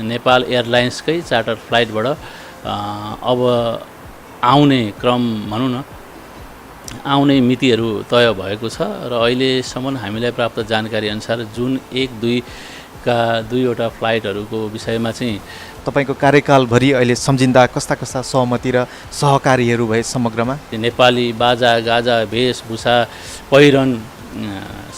Nepal एयरलाइन्सकै charter फ्लाइटबाट अब आउने क्रम भनौँ न आउने मितिहरू तय भएको छ र अहिलेसम्म हामीलाई प्राप्त जानकारी अनुसार जुन 1-2 का 2वटा फ्लाइटहरूको विषयमा चाहिँ तपाईँको कार्यकालभरि अहिले सम्झिँदा कस्ता कस्ता सहमति र सहकारीहरू भए समग्रमा? नेपाली बाजा गाजा वेशभूषा पहिरन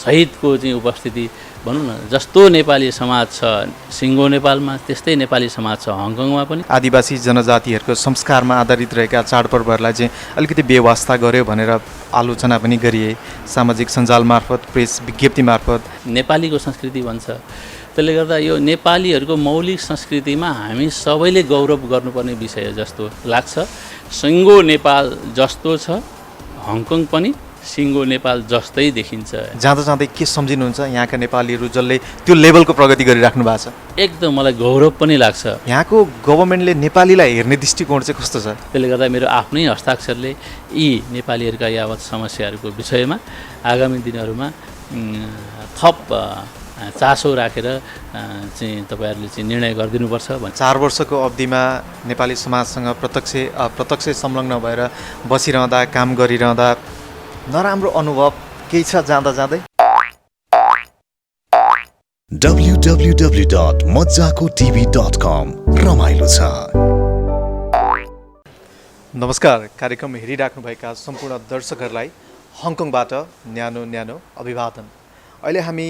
सहितको चाहिँ उपस्थिति भनौँ न जस्तो नेपाली समाज छ सिङ्गो नेपालमा त्यस्तै नेपाली समाज छ हङकङमा पनि। आदिवासी जनजातिहरूको संस्कारमा आधारित रहेका चाडपर्वहरूलाई चाहिँ अलिकति बेवास्ता गर्यो भनेर आलोचना पनि गरिए सामाजिक सञ्जाल मार्फत प्रेस विज्ञप्ति मार्फत। नेपालीको संस्कृति भन्छ त्यसले गर्दा यो नेपालीहरूको मौलिक संस्कृतिमा हामी सबैले गौरव गर्नुपर्ने विषय जस्तो लाग्छ। सिङ्गो नेपाल जस्तो छ हङकङ पनि सिङ्गो नेपाल जस्तै देखिन्छ। जाँदा जाँदै के सम्झिनुहुन्छ यहाँका नेपालीहरू जसले त्यो लेभलको प्रगति गरिराख्नु भएको छ? एकदम मलाई गौरव पनि लाग्छ। यहाँको गभर्मेन्टले नेपालीलाई हेर्ने दृष्टिकोण चाहिँ कस्तो छ? त्यसले गर्दा मेरो आफ्नै हस्ताक्षरले यी नेपालीहरूका यावत समस्याहरूको विषयमा आगामी दिनहरूमा थप चासो राखेर चाहिँ तपाईँहरूले चाहिँ निर्णय गरिदिनुपर्छ भन्ने। 4 वर्षको अवधिमा नेपाली समाजसँग प्रत्यक्ष संलग्न भएर बसिरहँदा काम गरिरहँदा नराम्रो अनुभव केही छ जाँदा जाँदै? www.mojakotv.com रमाइलो छ। नमस्कार, कार्यक्रम हेरिराख्नुभएका सम्पूर्ण दर्शकहरूलाई हङकङबाट न्यानो न्यानो अभिवादन। अहिले हामी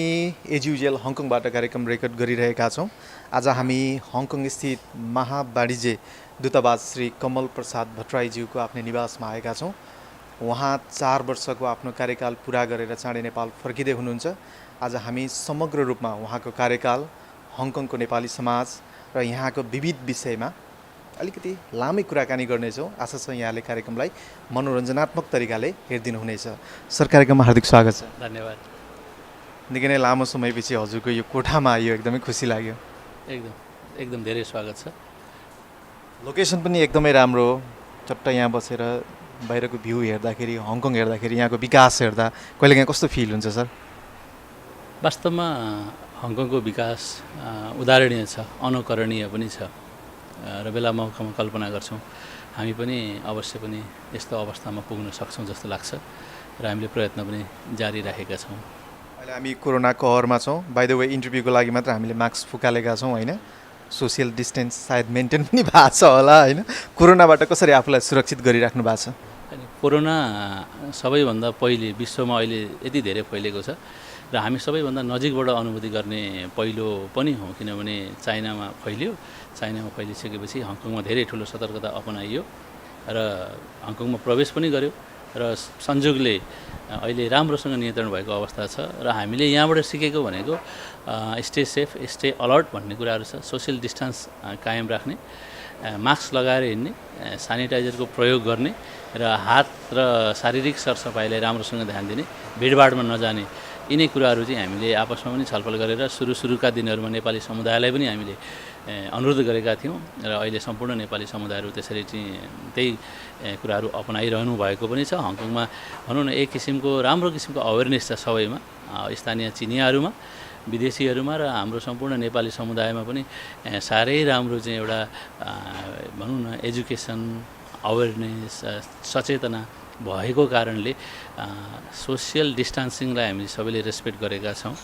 एज युजुअल हङकङबाट कार्यक्रम रेकर्ड गरिरहेका छौँ। आज हामी हङकङ स्थित महावाणिज्य दूतावास श्री कमल प्रसाद भट्टराईज्यूको आफ्नो निवासमा आएका छौँ। उहाँ 4 वर्षको आफ्नो कार्यकाल पुरा गरेर चाँडै नेपाल फर्किँदै हुनुहुन्छ। आज हामी समग्र रूपमा उहाँको कार्यकाल, हङकङको नेपाली समाज र यहाँको विविध विषयमा अलिकति लामै कुराकानी गर्नेछौँ। आशा छ यहाँले कार्यक्रमलाई मनोरञ्जनात्मक तरिकाले हेरिदिनुहुनेछ। सर, कार्यक्रममा हार्दिक स्वागत छ। धन्यवाद। निकै नै लामो समयपछि हजुरको यो कोठामा आइयो, एकदमै खुसी लाग्यो। एकदम धेरै स्वागत छ। लोकेसन पनि एकदमै राम्रो हो। चट्ट यहाँ बसेर बाहिरको भ्यू हेर्दाखेरि, हङकङ हेर्दाखेरि, यहाँको विकास हेर्दा कहिलेकाहीँ कस्तो फिल हुन्छ सर? वास्तवमा हङकङको विकास उदाहरणीय छ, अनुकरणीय पनि छ र बेला मौकामा कल्पना गर्छौँ हामी पनि अवश्य पनि यस्तो अवस्थामा पुग्न सक्छौँ जस्तो लाग्छ र हामीले प्रयत्न पनि जारी राखेका छौँ। अहिले हामी कोरोना कहरमा छौँ। बाइ द वे, इन्टरभ्यूको लागि मात्र हामीले मास्क फुकालेका छौँ होइन? सोसियल डिस्टेन्स सायद मेन्टेन पनि भएको छ होला होइन? कोरोनाबाट कसरी आफूलाई सुरक्षित गरिराख्नु भएको छ? कोरोना सबैभन्दा पहिले विश्वमा अहिले यति धेरै फैलेको छ र हामी सबैभन्दा नजिकबाट अनुभूति गर्ने पहिलो पनि हो, किनभने चाइनामा फैलियो। चाइनामा फैलिसकेपछि हङकङमा धेरै ठुलो सतर्कता अपनाइयो र हङकङमा प्रवेश पनि गर्यो र संयोगले अहिले राम्रोसँग नियन्त्रण भएको अवस्था छ र हामीले यहाँबाट सिकेको भनेको स्टे सेफ, स्टे अलर्ट भन्ने कुराहरू छ। सोसियल डिस्टेन्स कायम राख्ने, मास्क लगाएर हिँड्ने, सेनिटाइजरको प्रयोग गर्ने र हात र शारीरिक सरसफाइलाई राम्रोसँग ध्यान दिने, भिडभाडमा नजाने, यिनै कुराहरू चाहिँ हामीले आपसमा पनि छलफल गरेर सुरुका दिनहरूमा नेपाली समुदायलाई पनि हामीले अनुरोध गरेका थियौँ र अहिले सम्पूर्ण नेपाली समुदायहरू त्यसरी चाहिँ त्यही कुराहरू अपनाइरहनु भएको पनि छ। हङकङमा भनौँ न एक किसिमको राम्रो किसिमको अवेरनेस छ सबैमा, स्थानीय चिनियाहरूमा, विदेशीहरूमा र हाम्रो सम्पूर्ण नेपाली समुदायमा पनि साह्रै राम्रो चाहिँ एउटा भनौँ न एजुकेसन, अवेरनेस, सचेतना भएको कारणले सोसियल डिस्टेन्सिङलाई हामीले सबैले रेस्पेक्ट गरेका छौँ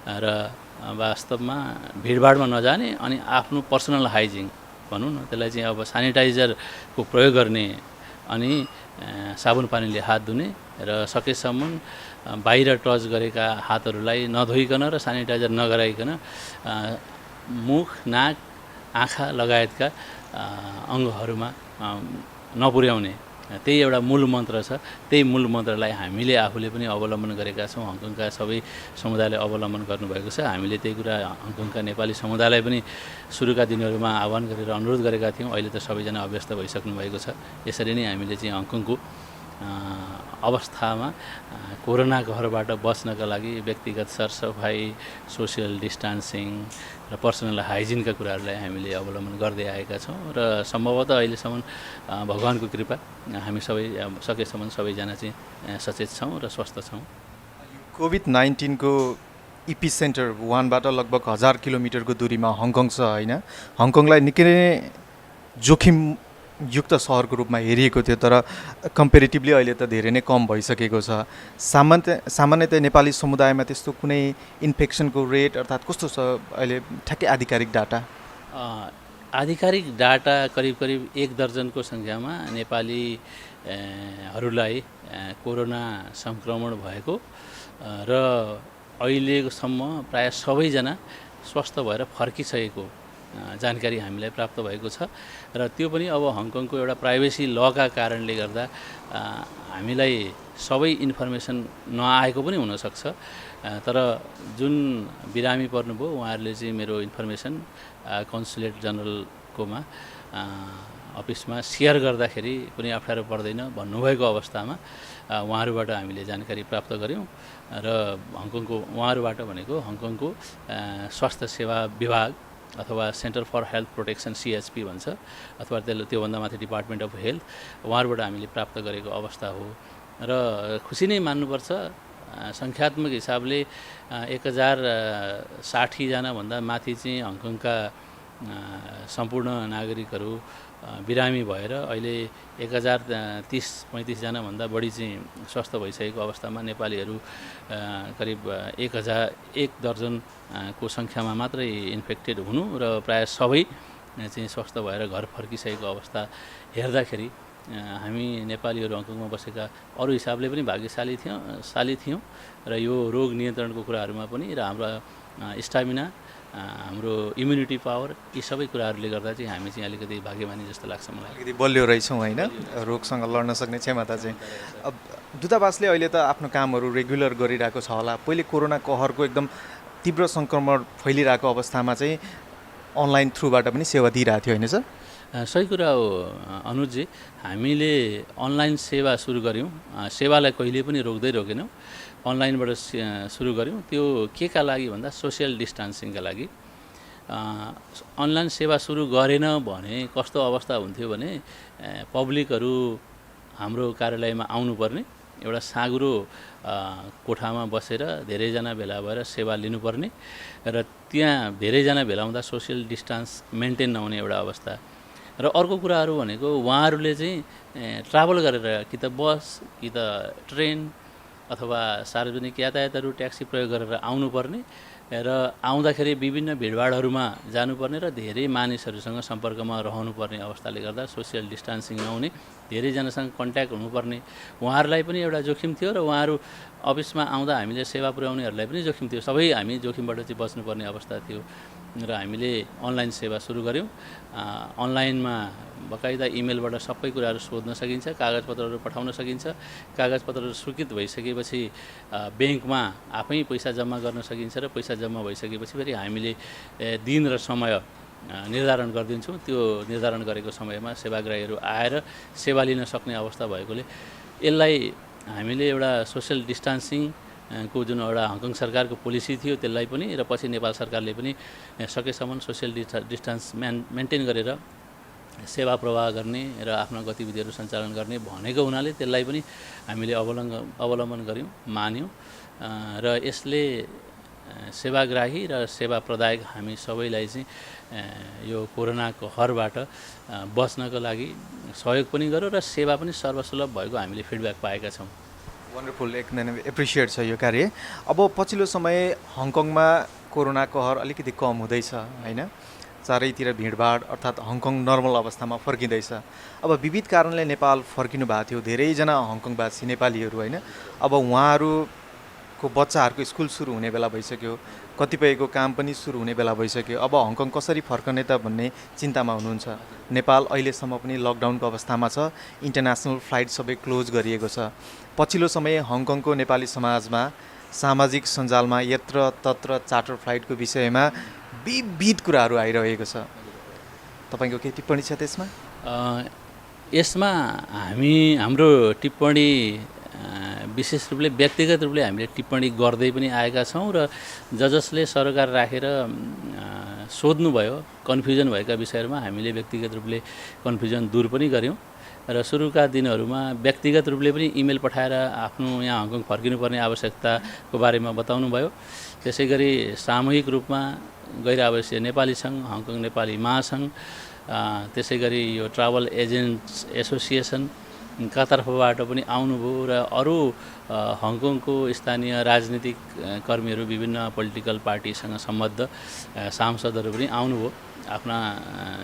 र वास्तवमा भिडभाडमा नजाने अनि आफ्नो पर्सनल हाइजिन भनौँ न त्यसलाई चाहिँ अब सेनिटाइजरको प्रयोग गर्ने अनि साबुन पानीले हात धुने र सकेसम्म बाहिर टच गरेका हातहरूलाई नधोइकन र सेनिटाइजर नगराइकन मुख, नाक, आँखा लगायतका अङ्गहरूमा नपुर्याउने, त्यही एउटा मूल मन्त्र छ। त्यही मूल मन्त्रलाई हामीले आफूले पनि अवलम्बन गरेका छौँ। हङकङका सबै समुदायले अवलम्बन गर्नुभएको छ। हामीले त्यही कुरा हङकङका नेपाली समुदायलाई पनि सुरुका दिनहरूमा आह्वान गरेर अनुरोध गरेका थियौँ। अहिले त सबैजना अभ्यस्त भइसक्नु भएको छ। यसरी नै हामीले चाहिँ हङकङको अवस्थामा कोरोना कहरबाट बच्नका लागि व्यक्तिगत सरसफाइ, सोसियल डिस्टेन्सिङ र पर्सनल हाइजिनका कुराहरूलाई हामीले अवलम्बन गर्दै आएका छौँ र सम्भवतः अहिलेसम्म भगवानको कृपा हामी सकेसम्म सबैजना चाहिँ सचेत छौँ र स्वस्थ छौँ। कोभिड-19 को इपी सेन्टर वुहानबाट लगभग 1000 किलोमिटरको दूरीमा हङकङ छ होइन। हङकङलाई निकै नै जोखिमयुक्त सहरको रूपमा हेरिएको थियो, तर कम्पेरिटिभली अहिले त धेरै नै कम भइसकेको छ। सामान्यतया नेपाली समुदायमा त्यस्तो कुनै इन्फेक्सनको रेट अर्थात् कस्तो छ अहिले ठ्याक्कै आधिकारिक डाटा? आधिकारिक डाटा करिब 1 दर्जनको सङ्ख्यामा नेपालीहरूलाई कोरोना सङ्क्रमण भएको र अहिलेसम्म प्रायः सबैजना स्वस्थ भएर फर्किसकेको जानकारी हामीलाई प्राप्त भएको छ। र त्यो पनि अब हङकङको एउटा प्राइभेसी लका कारणले गर्दा हामीलाई सबै इन्फर्मेसन नआएको पनि हुनसक्छ। तर जुन बिरामी पर्नुभयो उहाँहरूले चाहिँ मेरो इन्फर्मेसन कन्सुलेट जनरलकोमा अफिसमा सेयर गर्दाखेरि कुनै अप्ठ्यारो पर्दैन भन्नुभएको अवस्थामा उहाँहरूबाट हामीले जानकारी प्राप्त गऱ्यौँ। र उहाँहरूबाट भनेको हङकङको स्वास्थ्य सेवा विभाग अथवा centre for health protection CHP भन्छ, अथवा त्योभन्दा माथि डिपार्टमेन्ट अफ हेल्थ, उहाँहरूबाट हामीले प्राप्त गरेको अवस्था हो। र खुसी नै मान्नुपर्छ, सङ्ख्यात्मक हिसाबले 1060 जनाभन्दा माथि चाहिँ हङकङका सम्पूर्ण नागरिकहरू बिरामी भएर अहिले 1030-35 जनाभन्दा बढी चाहिँ स्वस्थ भइसकेको अवस्थामा नेपालीहरू करिब 1 दर्जनको सङ्ख्यामा मात्रै इन्फेक्टेड हुनु र प्रायः सबै चाहिँ स्वस्थ भएर घर फर्किसकेको अवस्था हेर्दाखेरि हामी नेपालीहरू हङकङमा बसेका अरू हिसाबले पनि भाग्यशाली थियौँ र यो रोग नियन्त्रणको कुराहरूमा पनि र हाम्रो स्टामिना, हाम्रो इम्युनिटी पावर, यी सबै कुराहरूले गर्दा चाहिँ हामी चाहिँ अलिकति भाग्यमानी जस्तो लाग्छ मलाई। अलिकति बलियो रहेछौँ होइन, रोगसँग लड्न सक्ने क्षमता चाहिँ। अब दूतावासले अहिले त आफ्नो कामहरू रेगुलर गरिरहेको छ होला। पहिले कोरोना कहरको एकदम तीव्र सङ्क्रमण फैलिरहेको अवस्थामा चाहिँ अनलाइन थ्रुबाट पनि सेवा दिइरहेको थियो होइन सर? सही कुरा हो अनुजजी, हामीले अनलाइन सेवा सुरु गऱ्यौँ। सेवालाई कहिले पनि रोकेनौँ, अनलाइनबाट सुरु गऱ्यौँ। त्यो के का लागि भन्दा सोसियल डिस्टेन्सिङका लागि। अनलाइन सेवा सुरु गरेन भने कस्तो अवस्था हुन्थ्यो भने पब्लिकहरू हाम्रो कार्यालयमा आउनुपर्ने, एउटा साँघुरो कोठामा बसेर धेरैजना भेला भएर सेवा लिनुपर्ने र त्यहाँ धेरैजना भेलाउँदा सोसियल डिस्टेन्स मेन्टेन नहुने एउटा अवस्था। र अर्को कुराहरू भनेको उहाँहरूले चाहिँ ट्राभल गरेर कि त बस कि त ट्रेन अथवा सार्वजनिक यातायातहरू ट्याक्सी प्रयोग गरेर आउनुपर्ने र आउँदाखेरि विभिन्न भिडभाडहरूमा जानुपर्ने र धेरै मानिसहरूसँग सम्पर्कमा रहनुपर्ने अवस्थाले गर्दा सोसियल डिस्टेन्सिङ नहुने, धेरैजनासँग कन्ट्याक्ट हुनुपर्ने, उहाँहरूलाई पनि एउटा जोखिम थियो र उहाँहरू अफिसमा आउँदा हामीले सेवा पुर्याउनेहरूलाई पनि जोखिम थियो। सबै हामी जोखिमबाट चाहिँ बच्नुपर्ने अवस्था थियो र हामीले अनलाइन सेवा सुरु गऱ्यौँ। अनलाइनमा बकाइदा इमेलबाट सबै कुराहरू सोध्न सकिन्छ, कागजपत्रहरू पठाउन सकिन्छ। कागजपत्रहरू स्वीकृत भइसकेपछि ब्याङ्कमा आफै पैसा जम्मा गर्न सकिन्छ र पैसा जम्मा भइसकेपछि फेरि हामीले दिन र समय निर्धारण गरिदिन्छौँ। त्यो निर्धारण गरेको समयमा सेवाग्राहीहरू आएर सेवा लिन सक्ने अवस्था भएकोले यसलाई हामीले एउटा सोसियल डिस्टेन्सिङ को जुन एउटा हङकङ सरकारको पोलिसी थियो त्यसलाई पनि र पछि नेपाल सरकारले पनि सकेसम्म सोसियल डिस्टेन्स मेन्टेन गरेर सेवा प्रवाह गर्ने र आफ्ना गतिविधिहरू सञ्चालन गर्ने भनेको हुनाले त्यसलाई पनि हामीले अवलम्बन गऱ्यौँ, मान्यौँ र यसले सेवाग्राही र सेवा प्रदायक हामी सबैलाई चाहिँ यो कोरोनाको कहरबाट बच्नको लागि सहयोग पनि गर्यो र सेवा पनि सर्वसुलभ भएको हामीले फिडब्याक पाएका छौँ। वन्डरफुल, एकदमै एप्रिसिएट छ यो कार्य। अब पछिल्लो समय हङकङमा कोरोना कहर अलिकति कम हुँदैछ होइन, चारैतिर भिडभाड अर्थात् हङकङ नर्मल अवस्थामा फर्किँदैछ। अब विविध कारणले नेपाल फर्किनु भएको थियो धेरैजना हङकङवासी नेपालीहरू होइन। अब उहाँहरूको बच्चाहरूको स्कुल सुरु हुने बेला भइसक्यो, कतिपयको काम पनि सुरु हुने बेला भइसक्यो। अब हङकङ कसरी फर्कने त भन्ने चिन्तामा हुनुहुन्छ। नेपाल अहिलेसम्म पनि लकडाउनको अवस्थामा छ, इन्टरनेसनल फ्लाइट सबै क्लोज गरिएको छ। पछिल्लो समय हङकङको नेपाली समाजमा सामाजिक सञ्जालमा यत्र तत्र चार्टर फ्लाइटको विषयमा विविध कुराहरू आइरहेको छ। तपाईँको केही टिप्पणी छ त्यसमा? यसमा हाम्रो टिप्पणी विशेष रूपले व्यक्तिगत रूपले हामीले टिप्पणी गर्दै पनि आएका छौँ र जसले सरकार राखेर सोध्नुभयो कन्फ्युजन भएका विषयहरूमा हामीले व्यक्तिगत रूपले कन्फ्युजन दूर पनि गऱ्यौँ। र सुरुका दिनहरूमा व्यक्तिगत रूपले पनि इमेल पठाएर आफ्नो यहाँ हङकङ फर्किनुपर्ने आवश्यकताको बारेमा बताउनु भयो। त्यसै गरी सामूहिक रूपमा गैर आवासीय नेपाली सङ्घ, हङकङ नेपाली महासङ्घ, त्यसै गरी यो ट्राभल एजेन्ट्स एसोसिएसनका तर्फबाट पनि आउनुभयो र अरू हङकङको स्थानीय राजनीतिक कर्मीहरू, विभिन्न पोलिटिकल पार्टीसँग सम्बद्ध सांसदहरू पनि आउनुभयो आफ्ना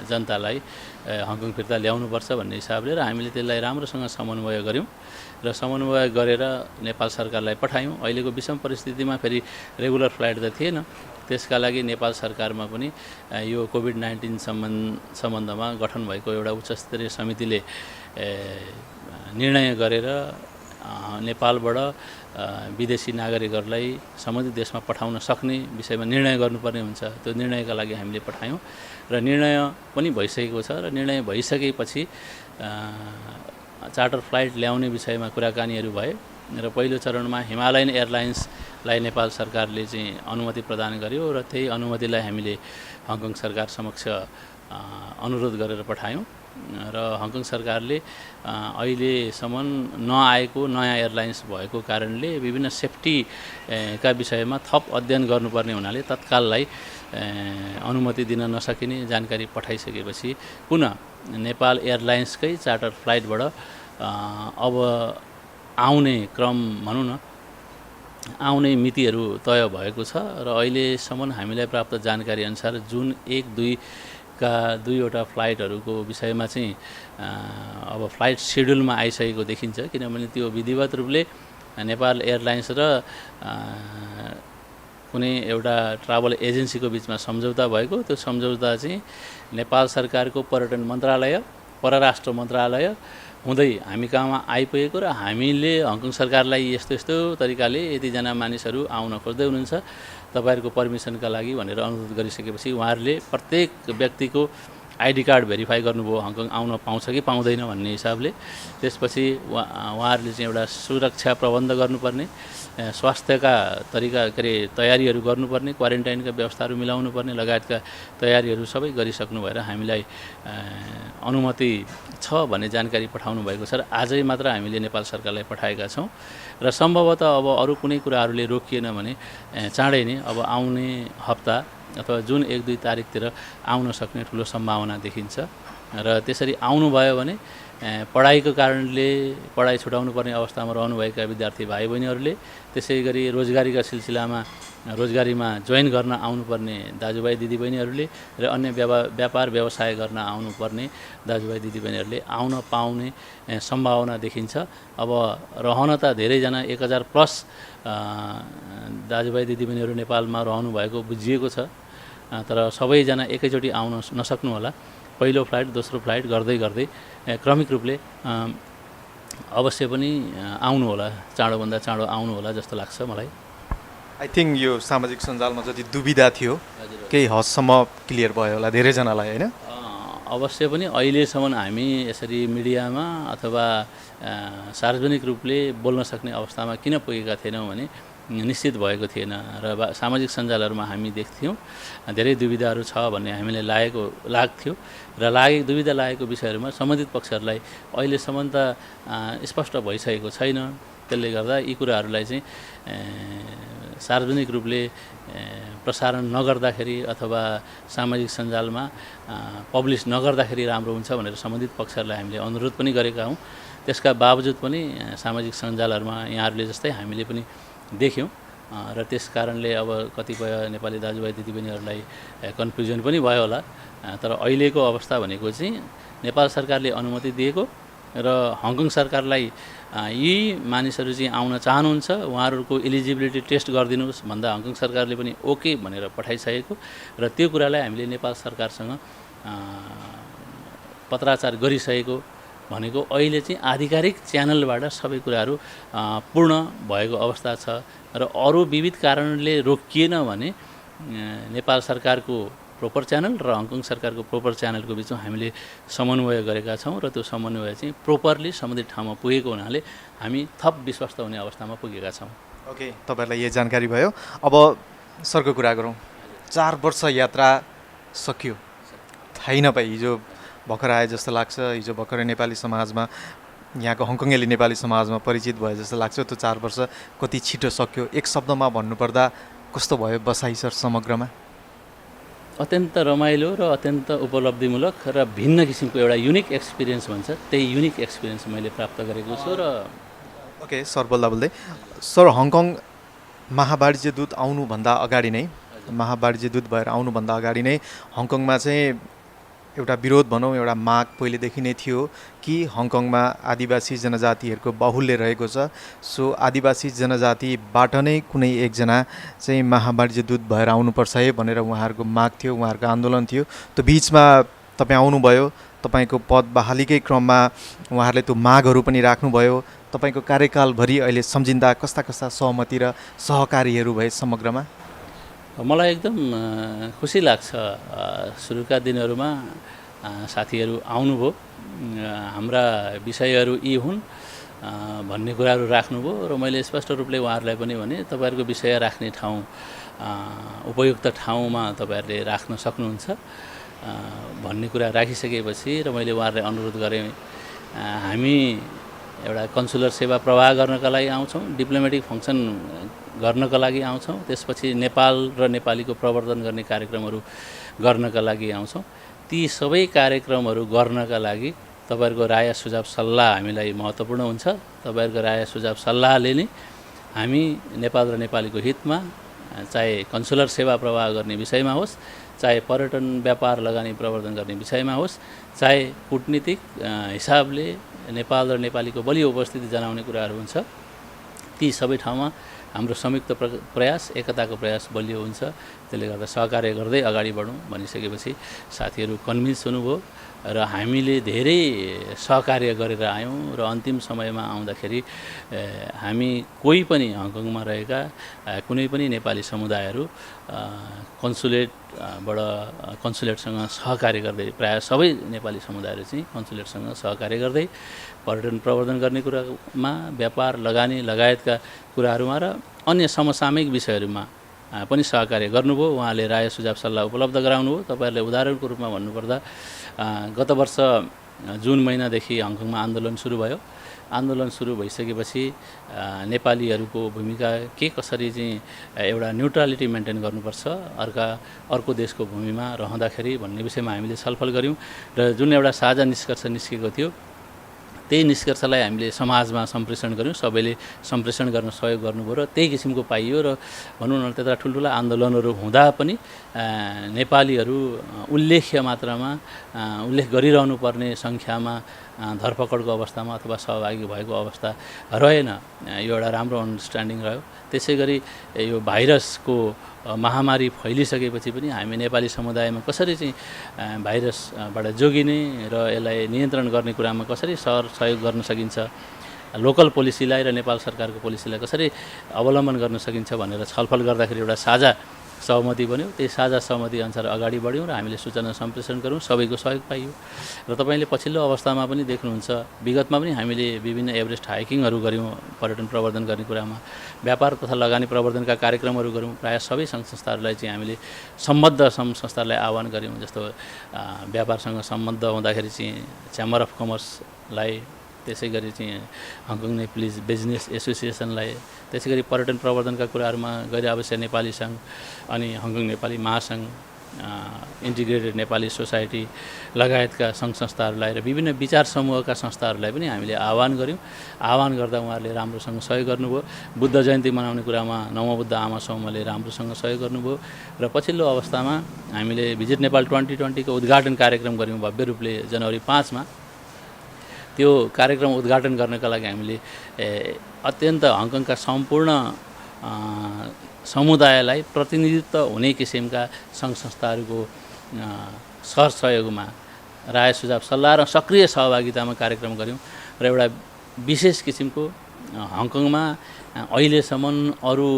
जनतालाई हङकङ फिर्ता ल्याउनुपर्छ भन्ने हिसाबले, र हामीले त्यसलाई राम्रोसँग समन्वय गऱ्यौँ र समन्वय गरेर नेपाल सरकारलाई पठायौँ। अहिलेको विषम परिस्थितिमा फेरि रेगुलर फ्लाइट त थिएन, त्यसका लागि नेपाल सरकारमा पनि यो कोभिड-19 सम्बन्धमा गठन भएको एउटा उच्चस्तरीय समितिले निर्णय गरेर नेपालबाट विदेशी नागरिकहरूलाई सम्बन्धित देशमा पठाउन सक्ने विषयमा निर्णय गर्नुपर्ने हुन्छ। त्यो निर्णयका लागि हामीले पठायौँ र निर्णय पनि भइसकेको छ र निर्णय भइसकेपछि चार्टर फ्लाइट ल्याउने विषयमा कुराकानीहरू भए र पहिलो चरणमा हिमालयन एयरलाइन्सलाई नेपाल सरकारले चाहिँ अनुमति प्रदान गर्यो र त्यही अनुमतिलाई हामीले हङकङ सरकार समक्ष अनुरोध गरेर पठायौँ र हङकङ सरकारले अहिलेसम्म नआएको नयाँ एयरलाइन्स भएको कारणले विभिन्न सेफ्टीका विषयमा थप अध्ययन गर्नुपर्ने हुनाले तत्काललाई अनुमति दिन नसकिने जानकारी पठाइसकेपछि पुनः नेपाल एयरलाइन्सकै चार्टर फ्लाइटबाट अब आउने क्रम भनौँ न आउने मितिहरू तय भएको छ र अहिलेसम्म हामीलाई प्राप्त जानकारी अनुसार जुन 1-2 का 2वटा फ्लाइटहरूको विषयमा चाहिँ अब फ्लाइट सेड्युलमा आइसकेको देखिन्छ, किनभने त्यो विधिवत रूपले नेपाल एयरलाइन्स र कुनै एउटा ट्राभल एजेन्सीको बिचमा सम्झौता भएको। त्यो सम्झौता चाहिँ नेपाल सरकारको पर्यटन मन्त्रालय, परराष्ट्र मन्त्रालय हुँदै हामी कहाँमा आइपुगेको र हामीले हङकङ सरकारलाई यस्तो यस्तो तरिकाले यतिजना मानिसहरू आउन खोज्दै हुनुहुन्छ, तपाईँहरूको पर्मिसनका लागि भनेर अनुरोध गरिसकेपछि उहाँहरूले प्रत्येक व्यक्तिको आइडी कार्ड भेरिफाई गर्नुभयो, हङकङ आउन पाउँछ कि पाउँदैन भन्ने हिसाबले। त्यसपछि उहाँहरूले चाहिँ एउटा सुरक्षा प्रबन्ध गर्नुपर्ने, स्वास्थ्यका तयारीहरू गर्नुपर्ने, क्वारेन्टाइनका व्यवस्थाहरू मिलाउनुपर्ने लगायतका तयारीहरू सबै गरिसक्नु भएर हामीलाई अनुमति छ भन्ने जानकारी पठाउनु भएको छ र आजै मात्र हामीले नेपाल सरकारलाई पठाएका छौँ र सम्भवतः अब अरू कुनै कुराहरूले रोकिएन भने चाँडै नै अब आउने हप्ता अथवा जुन 1-2 तारिकतिर आउन सक्ने ठुलो सम्भावना देखिन्छ र त्यसरी आउनुभयो भने पढाइको कारणले पढाइ छुटाउनु पर्ने अवस्थामा रहनुभएका विद्यार्थी भाइ बहिनीहरूले, त्यसै गरी रोजगारीका सिलसिलामा रोजगारीमा जोइन गर्न आउनुपर्ने दाजुभाइ दिदीबहिनीहरूले र अन्य व्यापार व्यवसाय गर्न आउनुपर्ने दाजुभाइ दिदीबहिनीहरूले आउन पाउने सम्भावना देखिन्छ। अब रहन त धेरैजना 1000+ दाजुभाइ दिदीबहिनीहरू नेपालमा रहनु भएको बुझिएको छ, तर सबैजना एकैचोटि आउन नसक्नु होला। पहिलो फ्लाइट दोस्रो फ्लाइट गर्दै गर्दै क्रमिक रूपले अवश्य पनि आउनु होला, चाँडोभन्दा चाँडो आउनु होला जस्तो लाग्छ मलाई। आई थिङ्क यो सामाजिक सञ्जालमा जति दुविधा थियो केही हदसम्म क्लियर भयो होला धेरैजनालाई, होइन? अवश्य पनि अहिलेसम्म हामी यसरी मिडियामा अथवा सार्वजनिक रूपले बोल्न सक्ने अवस्थामा किन पुगेका थिएनौँ भने निश्चित भएको थिएन र सामाजिक सञ्जालहरूमा हामी देख्थ्यौँ धेरै दुविधाहरू छ भन्ने हामीलाई लाग्थ्यो र दुविधा लागेको विषयहरूमा सम्बन्धित पक्षहरूलाई अहिलेसम्म त स्पष्ट भइसकेको छैन। त्यसले गर्दा यी कुराहरूलाई चाहिँ सार्वजनिक रूपले प्रसारण नगर्दाखेरि अथवा सामाजिक सञ्जालमा पब्लिस नगर्दाखेरि राम्रो हुन्छ भनेर सम्बन्धित पक्षहरूलाई हामीले अनुरोध पनि गरेका हौँ। त्यसका बावजुद पनि सामाजिक सञ्जालहरूमा यहाँहरूले जस्तै हामीले पनि देख्यौँ र त्यस कारणले अब कतिपय नेपाली दाजुभाइ दिदीबहिनीहरूलाई कन्फ्युजन पनि भयो होला। तर अहिलेको अवस्था भनेको चाहिँ नेपाल सरकारले अनुमति दिएको र हङकङ सरकारलाई यी मानिसहरू चाहिँ आउन चाहनुहुन्छ, उहाँहरूको इलिजिबिलिटी टेस्ट गरिदिनुहोस् भन्दा हङकङ सरकारले पनि ओके भनेर पठाइसकेको र त्यो कुरालाई हामीले नेपाल सरकारसँग पत्राचार गरिसकेको भनेको अहिले चाहिँ आधिकारिक च्यानलबाट सबै कुराहरू पूर्ण भएको अवस्था छ र अरू विविध कारणले रोकिएन भने नेपाल सरकारको प्रोपर च्यानल र हङकङ सरकारको प्रोपर च्यानलको बिचमा हामीले समन्वय गरेका छौँ र त्यो समन्वय चाहिँ प्रोपरली सम्बन्धित ठाउँमा पुगेको हुनाले हामी थप विश्वस्त हुने अवस्थामा पुगेका छौँ। ओके, तपाईँहरूलाई यही जानकारी भयो। अब सरको कुरा गरौँ। 4 वर्ष यात्रा सकियो, थाहै नपाई हिजो भर्खर आए जस्तो लाग्छ। हिजो भर्खरै नेपाली समाजमा यहाँको हङकङेली नेपाली समाजमा परिचित भयो जस्तो लाग्छ। त्यो 4 वर्ष कति छिटो सक्यो। एक शब्दमा भन्नुपर्दा कस्तो भयो बसाइ सर समग्रमा? अत्यन्त रमाइलो र अत्यन्त उपलब्धिमूलक र भिन्न किसिमको एउटा युनिक एक्सपिरियन्स भन्छ, त्यही युनिक एक्सपिरियन्स मैले प्राप्त गरेको छु। र ओके सर, बोल्दा बोल्दै सर, हङकङ महावाणिज्य दूत आउनुभन्दा अगाडि नै, महावाणिज्य दूत भएर आउनुभन्दा अगाडि नै हङकङमा चाहिँ एउटा विरोध भनौँ, एउटा माग पहिलेदेखि नै थियो कि हङकङमा आदिवासी जनजातिहरूको बाहुल्य रहेको छ। सो आदिवासी जनजातिबाट नै कुनै एकजना चाहिँ महावाणिज्य दूत भएर आउनुपर्छ है भनेर उहाँहरूको माग थियो, उहाँहरूको आन्दोलन थियो। त्यो बिचमा तपाईँ आउनुभयो, तपाईँको पद बहालीकै क्रममा उहाँहरूले त्यो मागहरू पनि राख्नुभयो। तपाईँको कार्यकालभरि अहिले सम्झिँदा कस्ता कस्ता सहमति र सहकारीहरू भए समग्रमा? मलाई एकदम खुसी लाग्छ। सुरुका दिनहरूमा साथीहरू आउनुभयो, हाम्रा विषयहरू यी हुन् भन्ने कुराहरू राख्नुभयो र मैले स्पष्ट रूपले उहाँहरूलाई पनि भने तपाईँहरूको विषय राख्ने ठाउँ उपयुक्त ठाउँमा तपाईँहरूले राख्न सक्नुहुन्छ भन्ने कुरा राखिसकेपछि र मैले उहाँहरूलाई अनुरोध गरेँ, हामी एउटा कन्सुलर सेवा प्रवाह गर्नका लागि आउँछौँ, डिप्लोमेटिक फङ्सन गर्नका लागि आउँछौँ, त्यसपछि नेपाल र नेपालीको प्रवर्धन गर्ने कार्यक्रमहरू गर्नका लागि आउँछौँ। ती सबै कार्यक्रमहरू गर्नका लागि तपाईँहरूको राय सुझाव सल्लाह हामीलाई महत्त्वपूर्ण हुन्छ। तपाईँहरूको राय सुझाव सल्लाहले नै हामी नेपाल र नेपालीको हितमा, चाहे कन्सुलर सेवा प्रवाह गर्ने विषयमा होस्, चाहे पर्यटन व्यापार लगानी प्रवर्धन गर्ने विषयमा होस्, चाहे कूटनीतिक हिसाबले नेपाल र नेपालीको बलियो उपस्थिति जनाउने कुराहरू हुन्छ, ती सबै ठाउँमा हाम्रो संयुक्त प्रयास, एकताको प्रयास बलियो हुन्छ। त्यसले गर्दा सहकार्य गर्दै अगाडि बढौँ भनिसकेपछि साथीहरू कन्भिन्स हुनुभयो र हामीले धेरै सहकार्य गरेर आयौँ र अन्तिम समयमा आउँदाखेरि हामी कोही पनि हङकङमा रहेका कुनै पनि नेपाली समुदायहरू कन्सुलेटसँग सहकार्य गर्दै, प्रायः सबै नेपाली समुदायहरू चाहिँ कन्सुलेटसँग सहकार्य गर्दै पर्यटन प्रवर्धन गर्ने कुरामा, व्यापार लगानी लगायतका कुराहरूमा र अन्य समसामयिक विषयहरूमा पनि सहकार्य गर्नुभयो। उहाँले राय सुझाव सल्लाह उपलब्ध गराउनुभयो। तपाईँहरूले उदाहरणको रूपमा भन्नुपर्दा गत वर्ष जुन महिनादेखि हङकङमा आन्दोलन सुरु भयो। आन्दोलन सुरु भइसकेपछि नेपालीहरूको भूमिका के कसरी चाहिँ एउटा न्युट्रालिटी मेन्टेन गर्नुपर्छ अर्को देशको भूमिमा रहँदाखेरि भन्ने विषयमा हामीले छलफल गऱ्यौँ र जुन एउटा साझा निष्कर्ष निस्केको थियो त्यही निष्कर्षलाई हामीले समाजमा सम्प्रेषण गऱ्यौँ। सबैले सम्प्रेषण गर्न सहयोग गर्नुभयो र त्यही किसिमको पाइयो र भनौँ न त्यत्रा ठुल्ठुला आन्दोलनहरू हुँदा पनि नेपालीहरू उल्लेख्य मात्रामा उल्लेख गरिरहनु पर्ने सङ्ख्यामा धरपकडको अवस्थामा अथवा सहभागी भएको अवस्था रहेन। यो एउटा राम्रो अन्डरस्ट्यान्डिङ रह्यो। त्यसै गरी यो भाइरसको महामारी फैलिसकेपछि पनि हामी नेपाली समुदायमा कसरी चाहिँ भाइरसबाट जोगिने र यसलाई नियन्त्रण गर्ने कुरामा कसरी सहयोग गर्न सकिन्छ, लोकल पोलिसीलाई र नेपाल सरकारको पोलिसीलाई कसरी अवलम्बन गर्न सकिन्छ भनेर छलफल गर्दाखेरि एउटा साझा सहमति बन्यो। त्यही साझा सहमति अनुसार अगाडि बढ्यौँ र हामीले सूचना सम्प्रेषण गऱ्यौँ। सबैको सहयोग पाइयो र तपाईँले पछिल्लो अवस्थामा पनि देख्नुहुन्छ, विगतमा पनि हामीले विभिन्न एभरेस्ट हाइकिङहरू गऱ्यौँ पर्यटन प्रवर्धन गर्ने कुरामा, व्यापार तथा लगानी प्रवर्धनका कार्यक्रमहरू गऱ्यौँ। प्रायः सबै सङ्घ संस्थाहरूलाई चाहिँ हामीले सम्बद्ध सङ्घ संस्थाहरूलाई आह्वान गऱ्यौँ। जस्तो व्यापारसँग सम्बन्ध हुँदाखेरि चाहिँ च्याम्बर अफ कमर्सलाई, त्यसै गरी चाहिँ हङकङ नेपालीज बिजनेस एसोसिएसनलाई, त्यसै गरी पर्यटन प्रवर्धनका कुराहरूमा गैर आवश्यक नेपाली सङ्घ अनि हङकङ नेपाली महासङ्घ, इन्टिग्रेटेड नेपाली सोसाइटी लगायतका सङ्घ संस्थाहरूलाई र विभिन्न विचार समूहका संस्थाहरूलाई पनि हामीले आह्वान गऱ्यौँ। आह्वान गर्दा उहाँहरूले राम्रोसँग सहयोग गर्नुभयो। बुद्ध जयन्ती मनाउने कुरामा नवबुद्ध आमा समूहले राम्रोसँग सहयोग गर्नुभयो र पछिल्लो अवस्थामा हामीले भिजिट नेपाल 2020 को उद्घाटन कार्यक्रम गऱ्यौँ भव्य रूपले जनवरी 5 मा। त्यो कार्यक्रम उद्घाटन गर्नका लागि हामीले अत्यन्त हङकङका सम्पूर्ण समुदायलाई प्रतिनिधित्व हुने किसिमका सङ्घ संस्थाहरूको सहयोगमा राय सुझाव सल्लाह र सक्रिय सहभागितामा कार्यक्रम गऱ्यौँ र एउटा विशेष किसिमको हङकङमा अहिलेसम्म अरू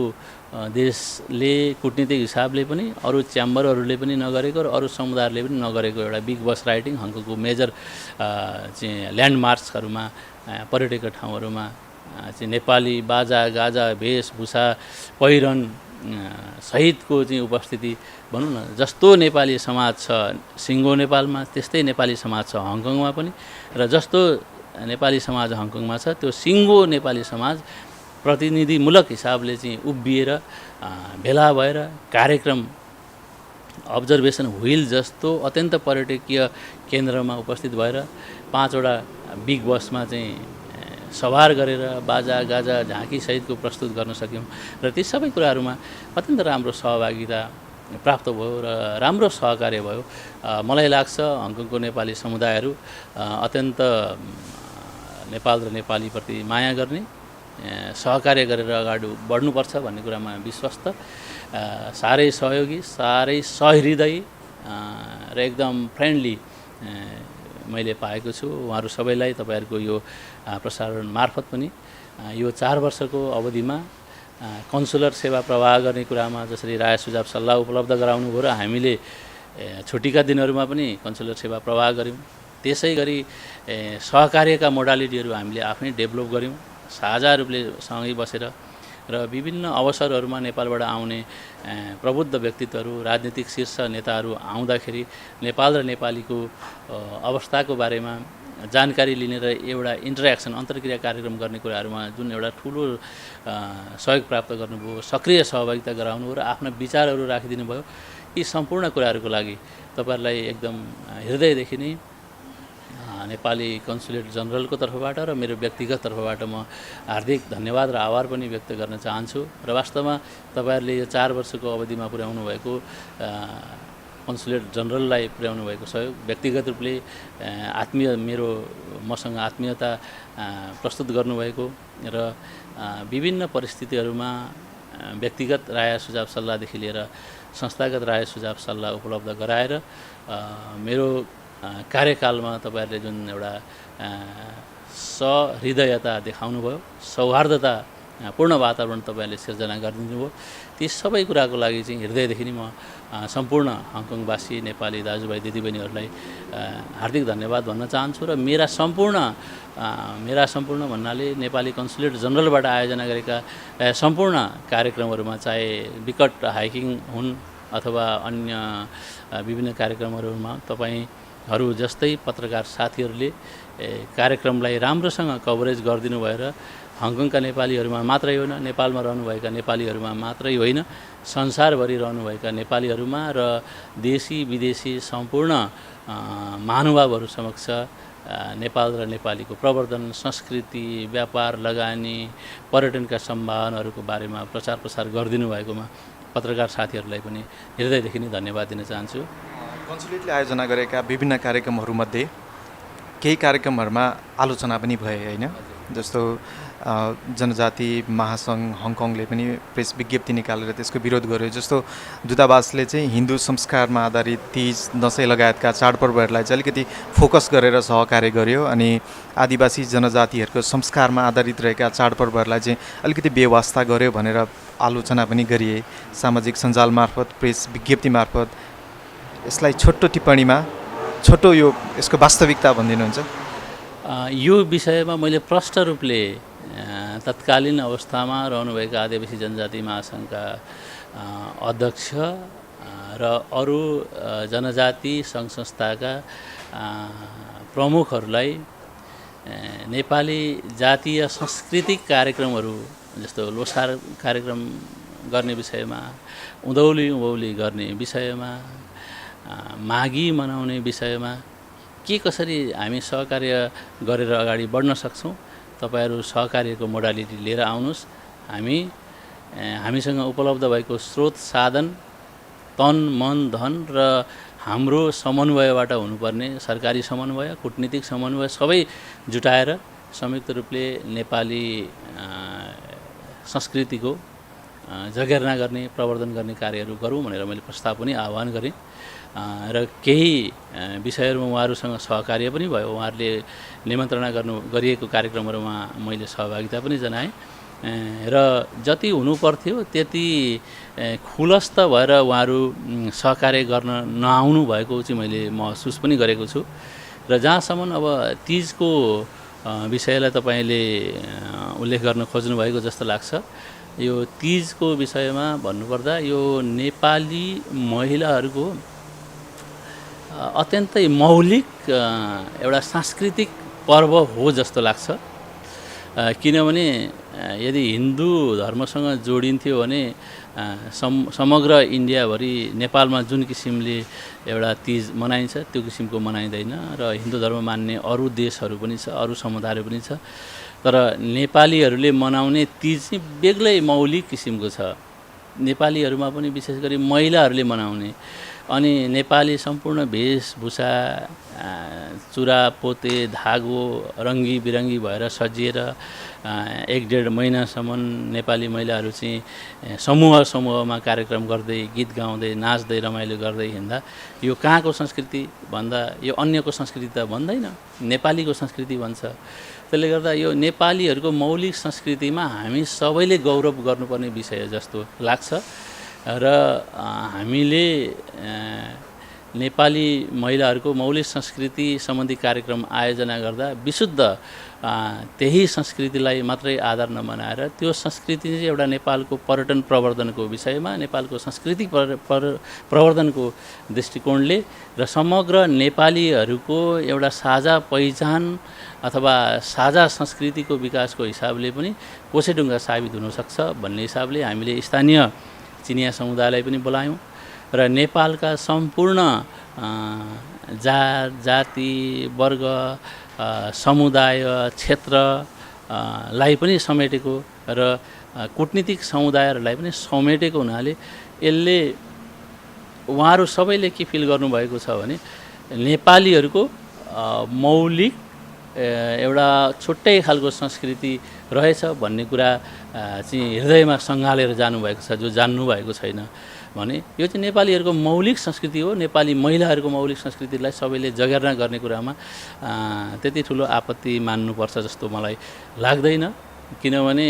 देशले कूटनीतिक हिसाबले पनि, अरू च्याम्बरहरूले पनि नगरेको र अरू समुदायहरूले पनि नगरेको एउटा बिग बस राइडिङ हङकङको मेजर चाहिँ ल्यान्डमार्क्सहरूमा, पर्यटकीय ठाउँहरूमा चाहिँ नेपाली बाजा गाजा वेशभूषा पहिरन सहितको चाहिँ उपस्थिति भनौँ न, जस्तो नेपाली समाज छ सिङ्गो नेपालमा त्यस्तै नेपाली समाज छ हङकङमा पनि, र जस्तो नेपाली समाज हङकङमा छ त्यो सिङ्गो नेपाली समाज प्रतिनिधिमूलक हिसाबले चाहिँ उभिएर भेला भएर कार्यक्रम अब्जर्भेसन व्हिल जस्तो अत्यन्त पर्यटकीय केन्द्रमा उपस्थित भएर 5 वटा बिग बसमा चाहिँ सवार गरेर बाजा गाजा झाँकी सहितको प्रस्तुत गर्न सक्यौँ र ती सबै कुराहरूमा अत्यन्त राम्रो सहभागिता प्राप्त भयो र राम्रो सहकार्य भयो। मलाई लाग्छ हङकङको नेपाली समुदायहरू अत्यन्त नेपाल र नेपालीप्रति माया गर्ने, सहकार्य गरेर अगाडि बढ्नुपर्छ भन्ने कुरामा विश्वस्त, साह्रै सहयोगी, साह्रै सहृदयी र एकदम फ्रेन्डली मैले पाएको छु। उहाँहरू सबैलाई तपाईँहरूको यो प्रसारण मार्फत पनि यो 4 वर्षको अवधिमा कन्सुलर सेवा प्रवाह गर्ने कुरामा जसरी राय सुझाव सल्लाह उपलब्ध गराउनु भयो र हामीले छुट्टीका दिनहरूमा पनि कन्सुलर सेवा प्रवाह गऱ्यौँ। त्यसै गरी सहकार्यका मोडालिटीहरू हामीले आफै डेभलप गऱ्यौँ साझा रूपले सँगै बसेर, र विभिन्न अवसरहरूमा नेपालबाट आउने प्रबुद्ध व्यक्तित्वहरू, राजनीतिक शीर्ष नेताहरू आउँदाखेरि नेपाल र नेपालीको अवस्थाको बारेमा जानकारी लिने र एउटा इन्टरेक्सन अन्तर्क्रिया कार्यक्रम गर्ने कुराहरूमा जुन एउटा ठुलो सहयोग प्राप्त गर्नुभयो, सक्रिय सहभागिता गराउनु र आफ्ना विचारहरू राखिदिनु भयो, यी सम्पूर्ण कुराहरूको लागि तपाईँहरूलाई एकदम हृदयदेखि नै नेपाली कन्सुलेट जनरलको तर्फबाट र मेरो व्यक्तिगत तर्फबाट म हार्दिक धन्यवाद र आभार पनि व्यक्त गर्न चाहन्छु। र वास्तवमा तपाईँहरूले यो 4 वर्षको अवधिमा पुर्याउनु भएको कन्सुलेट जनरललाई पुर्याउनु भएको सहयोग, व्यक्तिगत रूपले मसँग आत्मीयता प्रस्तुत गर्नुभएको र विभिन्न परिस्थितिहरूमा व्यक्तिगत राय सुझाव सल्लाहदेखि लिएर संस्थागत राय सुझाव सल्लाह उपलब्ध गराएर मेरो कार्यकालमा तपाईँहरूले जुन एउटा सहृदयता देखाउनु भयो, सौहार्दता पूर्ण वातावरण तपाईँहरूले सिर्जना गरिदिनु भयो, ती सबै कुराको लागि चाहिँ हृदयदेखि नै म सम्पूर्ण हङकङवासी नेपाली दाजुभाइ दिदीबहिनीहरूलाई हार्दिक धन्यवाद भन्न चाहन्छु। र मेरा सम्पूर्ण भन्नाले नेपाली कन्सुलेट जनरलबाट आयोजना गरेका सम्पूर्ण कार्यक्रमहरूमा चाहे विकट हाइकिङ हुन् अथवा अन्य विभिन्न कार्यक्रमहरूमा तपाईँहरू जस्तै पत्रकार साथीहरूले कार्यक्रमलाई राम्रोसँग कभरेज गरिदिनु भएर हङकङका नेपालीहरूमा मात्रै होइन, नेपालमा रहनुभएका नेपालीहरूमा मात्रै होइन, संसारभरि रहनुभएका नेपालीहरूमा र देशी विदेशी सम्पूर्ण महानुभावहरू समक्ष नेपाल र नेपालीको प्रवर्धन, संस्कृति, व्यापार, लगानी, पर्यटनका सम्भावनाहरूको बारेमा प्रचार प्रसार गरिदिनु भएकोमा पत्रकार साथीहरूलाई पनि हृदयदेखि नै धन्यवाद दिन चाहन्छु। कन्सुलेटले आयोजना गरेका विभिन्न कार्यक्रमहरूमध्ये केही कार्यक्रमहरूमा आलोचना पनि भए होइन, जस्तो जनजाति महासङ्घ हङकङले पनि प्रेस विज्ञप्ति निकालेर त्यसको विरोध गर्यो। जस्तो दूतावासले चाहिँ हिन्दू संस्कारमा आधारित तीज, दसैँ लगायतका चाडपर्वहरूलाई चाहिँ अलिकति फोकस गरेर सहकार्य गर्यो, अनि आदिवासी जनजातिहरूको संस्कारमा आधारित रहेका चाडपर्वहरूलाई चाहिँ अलिकति बेवास्ता गर्यो भनेर आलोचना पनि गरिए सामाजिक सञ्जाल मार्फत, प्रेस विज्ञप्ति मार्फत। यसलाई छोटो टिप्पणीमा छोटो यसको वास्तविकता भनिदिनुहुन्छ? यो विषयमा मैले प्रष्ट रूपले तत्कालीन अवस्थामा रहनुभएका आदिवासी जनजाति महासङ्घका अध्यक्ष र अरू जनजाति सङ्घ संस्थाका प्रमुखहरूलाई नेपाली जातीय सांस्कृतिक कार्यक्रमहरू जस्तो लोसार कार्यक्रम गर्ने विषयमा, उँधौली गर्ने विषयमा, माघी मनाउने विषयमा के कसरी हामी सहकार्य गरेर अगाडि बढ्न सक्छौँ, तपाईँहरू सहकार्यको मोडालिटी लिएर आउनुहोस्, हामीसँग उपलब्ध भएको स्रोत साधन, तन मन धन र हाम्रो समन्वयबाट हुनुपर्ने सरकारी समन्वय, कूटनीतिक समन्वय सबै जुटाएर संयुक्त रूपले नेपाली संस्कृतिको जगेर्ना गर्ने, प्रवर्धन गर्ने कार्यहरू गरौँ भनेर मैले प्रस्ताव पनि आह्वान गरेँ। र केही विषयहरूमा उहाँहरूसँग सहकार्य पनि भयो, उहाँहरूले निमन्त्रणा गरिएको कार्यक्रमहरूमा मैले सहभागिता पनि जनाएँ र जति हुनुपर्थ्यो त्यति खुलस्त भएर उहाँहरू सहकार्य गर्न नआउनु भएको चाहिँ मैले महसुस पनि गरेको छु। र जहाँसम्म अब तीजको विषयलाई तपाईँले उल्लेख गर्न खोज्नुभएको जस्तो लाग्छ, यो तीजको विषयमा भन्नुपर्दा यो नेपाली महिलाहरूको अत्यन्तै मौलिक एउटा सांस्कृतिक पर्व हो जस्तो लाग्छ। किनभने यदि हिन्दू धर्मसँग जोडिन्थ्यो भने समग्र इन्डियाभरि नेपालमा जुन किसिमले एउटा तीज मनाइन्छ त्यो किसिमको मनाइँदैन र हिन्दू धर्म मान्ने अरू देशहरू पनि छ, अरू समुदायहरू पनि छ। तर नेपालीहरूले मनाउने तीज चाहिँ बेग्लै मौलिक किसिमको छ। नेपालीहरूमा पनि विशेष गरी महिलाहरूले मनाउने अनि नेपाली सम्पूर्ण वेशभूषा चुरा पोते धागो रङ्गी बिरङ्गी भएर सजिएर 1-1.5 महिनासम्म नेपाली महिलाहरू चाहिँ समूहमा कार्यक्रम गर्दै गीत गाउँदै नाच्दै रमाइलो गर्दै हिँड्दा यो कहाँको संस्कृति भन्दा यो अन्यको संस्कृति त भन्दैन, नेपालीको संस्कृति भन्छ। त्यसले गर्दा यो नेपालीहरूको मौलिक संस्कृतिमा हामी सबैले गौरव गर्नुपर्ने विषय जस्तो लाग्छ र हामीले नेपाली महिलाहरूको मौलिक संस्कृति सम्बन्धी कार्यक्रम आयोजना गर्दा विशुद्ध त्यही संस्कृतिलाई मात्रै आधार नबनाएर त्यो संस्कृति चाहिँ एउटा नेपालको पर्यटन प्रवर्धनको विषयमा नेपालको सांस्कृतिक प्रवर्धनको दृष्टिकोणले र समग्र नेपालीहरूको एउटा साझा पहिचान अथवा साझा संस्कृतिको विकासको हिसाबले पनि कोसेढुङ्गा साबित हुनसक्छ भन्ने हिसाबले हामीले स्थानीय चिनिया समुदायलाई पनि बोलायौँ र नेपालका सम्पूर्ण जाति वर्ग समुदाय क्षेत्रलाई पनि समेटेको र कूटनीतिक समुदायहरूलाई पनि समेटेको हुनाले यसले उहाँहरू सबैले के फिल गर्नुभएको छ भने नेपालीहरूको मौलिक एउटा छुट्टै खालको संस्कृति रहेछ भन्ने कुरा चाहिँ हृदयमा सँगालेर जानुभएको छ, जो जान्नुभएको छैन भने यो चाहिँ नेपालीहरूको मौलिक संस्कृति हो। नेपाली महिलाहरूको मौलिक संस्कृतिलाई सबैले जगेर्ना गर्ने कुरामा त्यति ठुलो आपत्ति मान्नुपर्छ जस्तो मलाई लाग्दैन। किनभने